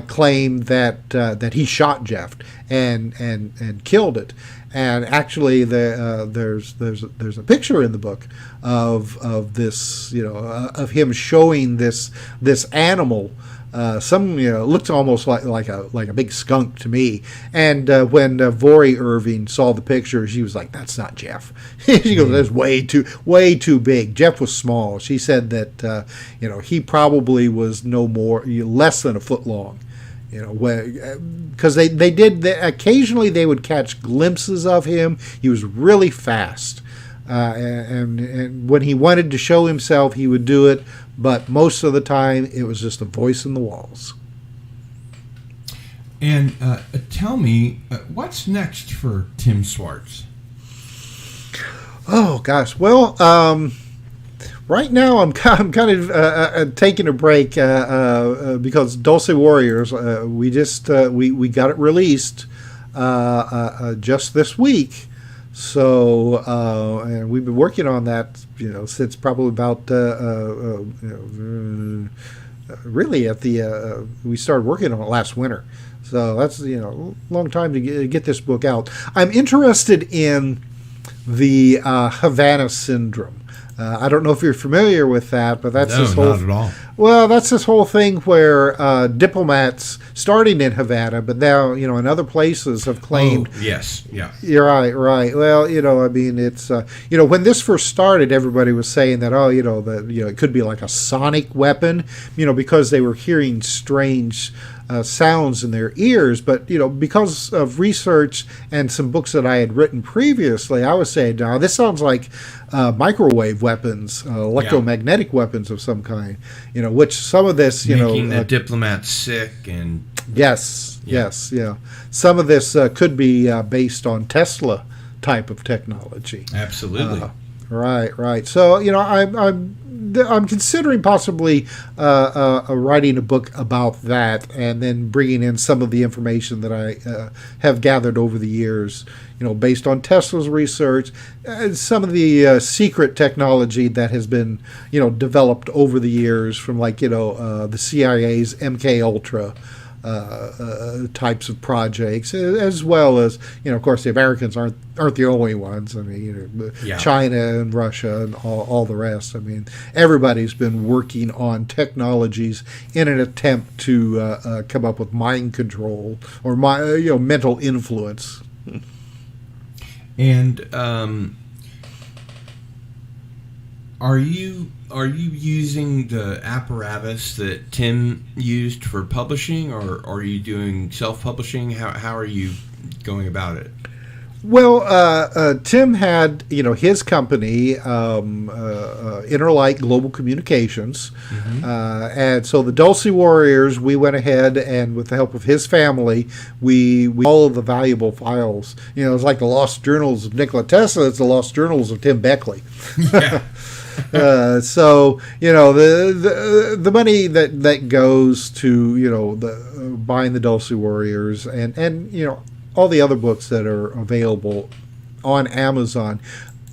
claimed that he shot Gef and killed it. And actually, there's a picture in the book of this, of him showing this animal. Looked almost like a big skunk to me. And when Vori Irving saw the picture, she was like, "That's not Gef." She goes, "That's way too big." Gef was small. She said that he probably was less than a foot long. Because occasionally they would catch glimpses of him. He was really fast, and when he wanted to show himself, he would do it. But most of the time, it was just a voice in the walls. And tell me, what's next for Tim Swartz? Oh gosh, well, right now I'm kind of taking a break because Dulce Warriors, we got it released just this week. So and we've been working on that, since probably about really at the we started working on it last winter. So that's a long time to get this book out. I'm interested in the Havana syndrome. I don't know if you're familiar with that, but that's this whole. Not at all. Well, that's this whole thing where diplomats, starting in Havana, but now in other places, have claimed. Oh, yes, yeah. You're right, right. Well, I mean, it's when this first started, everybody was saying that it could be like a sonic weapon, because they were hearing strange sounds in their ears. But because of research and some books that I had written previously, I was saying, now this sounds like microwave weapons, electromagnetic weapons of some kind. Which some of this, making the diplomats sick and yes, yeah. Some of this could be based on Tesla type of technology. Absolutely. Right. So I'm considering possibly writing a book about that, and then bringing in some of the information that I have gathered over the years, based on Tesla's research, and some of the secret technology that has been, developed over the years from the CIA's MK Ultra types of projects, as well as of course the Americans aren't the only ones. I mean, China and Russia and all the rest. I mean, everybody's been working on technologies in an attempt to come up with mind control or mental influence. And are you using the apparatus that Tim used for publishing, or are you doing self-publishing? How are you going about it? Well, Tim had his company, Interlight Global Communications, and so the Dulce Warriors. We went ahead and, with the help of his family, we all of the valuable files. It's like the lost journals of Nikola Tesla. It's the lost journals of Tim Beckley. Yeah. So the money that goes to the buying the Dulce Warriors and all the other books that are available on Amazon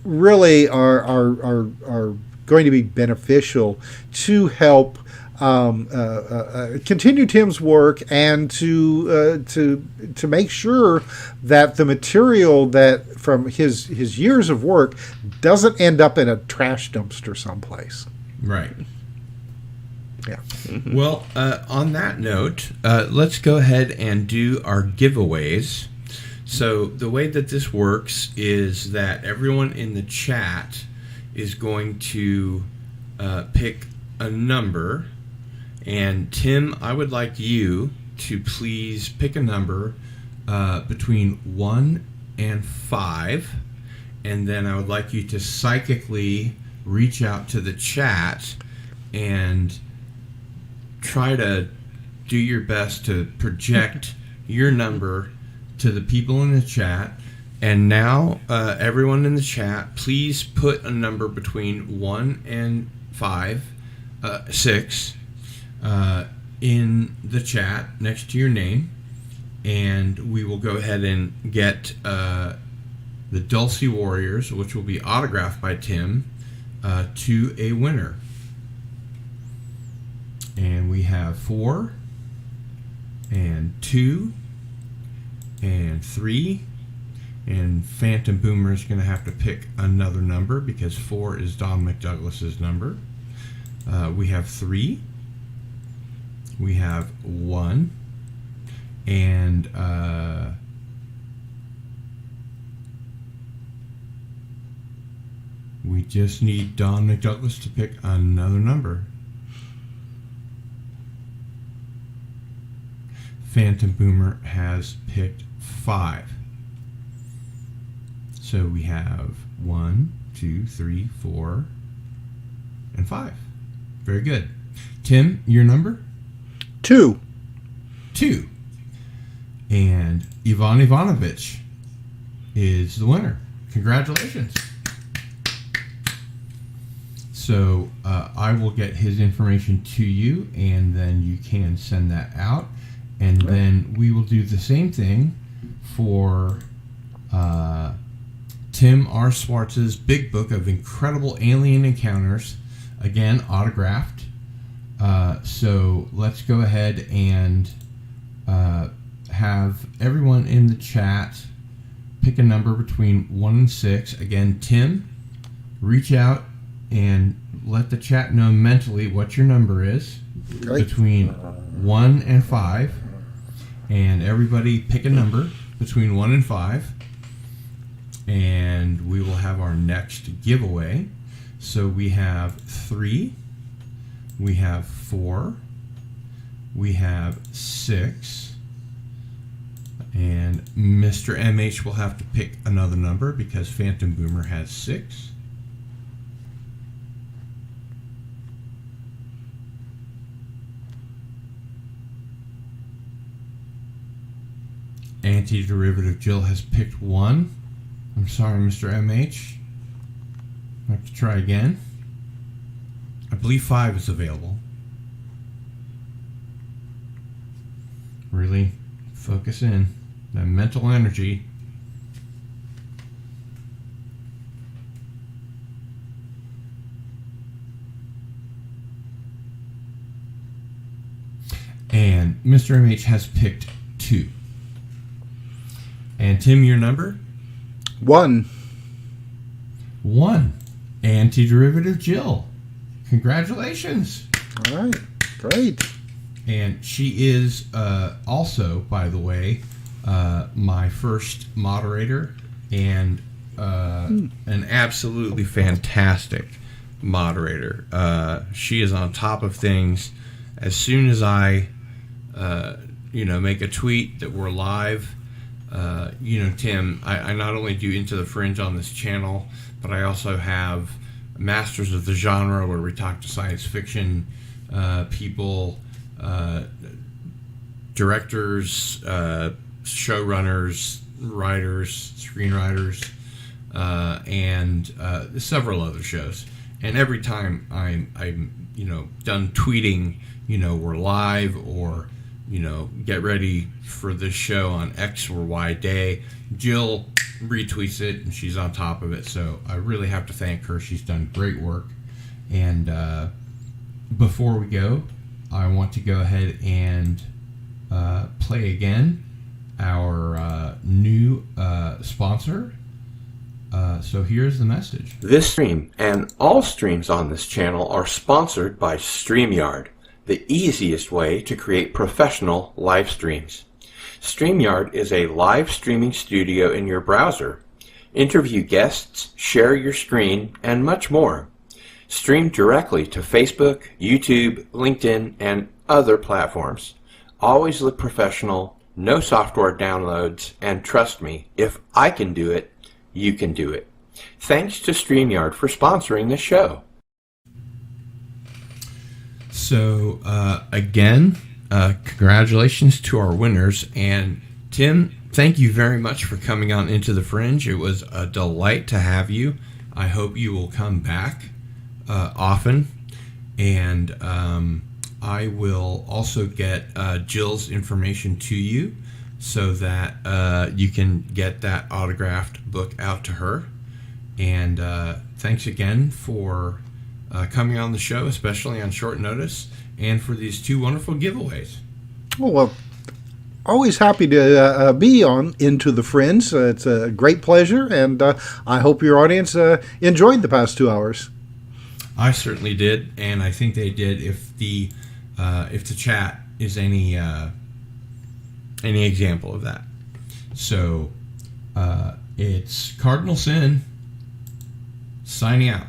really are going to be beneficial to help continue Tim's work, and to make sure that the material that from his years of work doesn't end up in a trash dumpster someplace. Right. Yeah. Well, on that note, let's go ahead and do our giveaways. So the way that this works is that everyone in the chat is going to pick a number. And Tim, I would like you to please pick a number between 1 and 5. And then I would like you to psychically reach out to the chat and try to do your best to project your number to the people in the chat. And now, everyone in the chat, please put a number between 1 and 6 in the chat next to your name, and we will go ahead and get the Dulce Warriors, which will be autographed by Tim, to a winner. And we have 4 and 2 and 3, and Phantom Boomer is going to have to pick another number because 4 is Don McDouglas's number. We have 3, we have 1, and we just need Don McDouglas to pick another number. Phantom Boomer has picked 5. So we have 1, 2, 3, 4, and 5. Very good. Tim, your number? 2. And Ivan Ivanovich is the winner. Congratulations. So I will get his information to you, and then you can send that out. And then we will do the same thing for Tim R. Swartz's Big Book of Incredible Alien Encounters. Again, autographed. So let's go ahead and have everyone in the chat pick a number between 1 and 6. Again, Tim, reach out and let the chat know mentally what your number is. Great. Between 1 and 5. And everybody pick a number between 1 and 5. And we will have our next giveaway. So we have 3. We have 4. We have 6. And Mr. MH will have to pick another number because Phantom Boomer has 6. Antiderivative Jill has picked 1. I'm sorry, Mr. MH. I have to try again. I believe 5 is available. Really focus in. That mental energy. And Mr. MH has picked 2. And Tim, your number? 1. 1. Antiderivative Jill. Congratulations. All right. Great. And she is also, by the way, my first moderator and an absolutely fantastic moderator. She is on top of things. As soon as I, make a tweet that we're live, Tim, I not only do Into the Fringe on this channel, but I also have Masters of the Genre, where we talk to science fiction people, directors, showrunners, writers, screenwriters, and several other shows. And every time I'm done tweeting, we're live, or get ready for this show on X or Y day, Jill retweets it and she's on top of it. So I really have to thank her. She's done great work. And before we go, I want to go ahead and play again our new sponsor. So here's the message. This stream and all streams on this channel are sponsored by StreamYard, the easiest way to create professional live streams. StreamYard is a live streaming studio in your browser. Interview guests, share your screen, and much more. Stream directly to Facebook, YouTube, LinkedIn, and other platforms. Always look professional, no software downloads, and trust me, if I can do it, you can do it. Thanks to StreamYard for sponsoring this show. So, again, congratulations to our winners. And Tim, thank you very much for coming on Into the Fringe. It was a delight to have you. I hope you will come back often. And I will also get Jill's information to you so that you can get that autographed book out to her. And thanks again for coming on the show, especially on short notice, and for these 2 wonderful giveaways. Oh, well, always happy to be on Into the Fringe. It's a great pleasure, and I hope your audience enjoyed the past 2 hours. I certainly did, and I think they did. If the chat is any example of that. So it's Cardinal Sin signing out.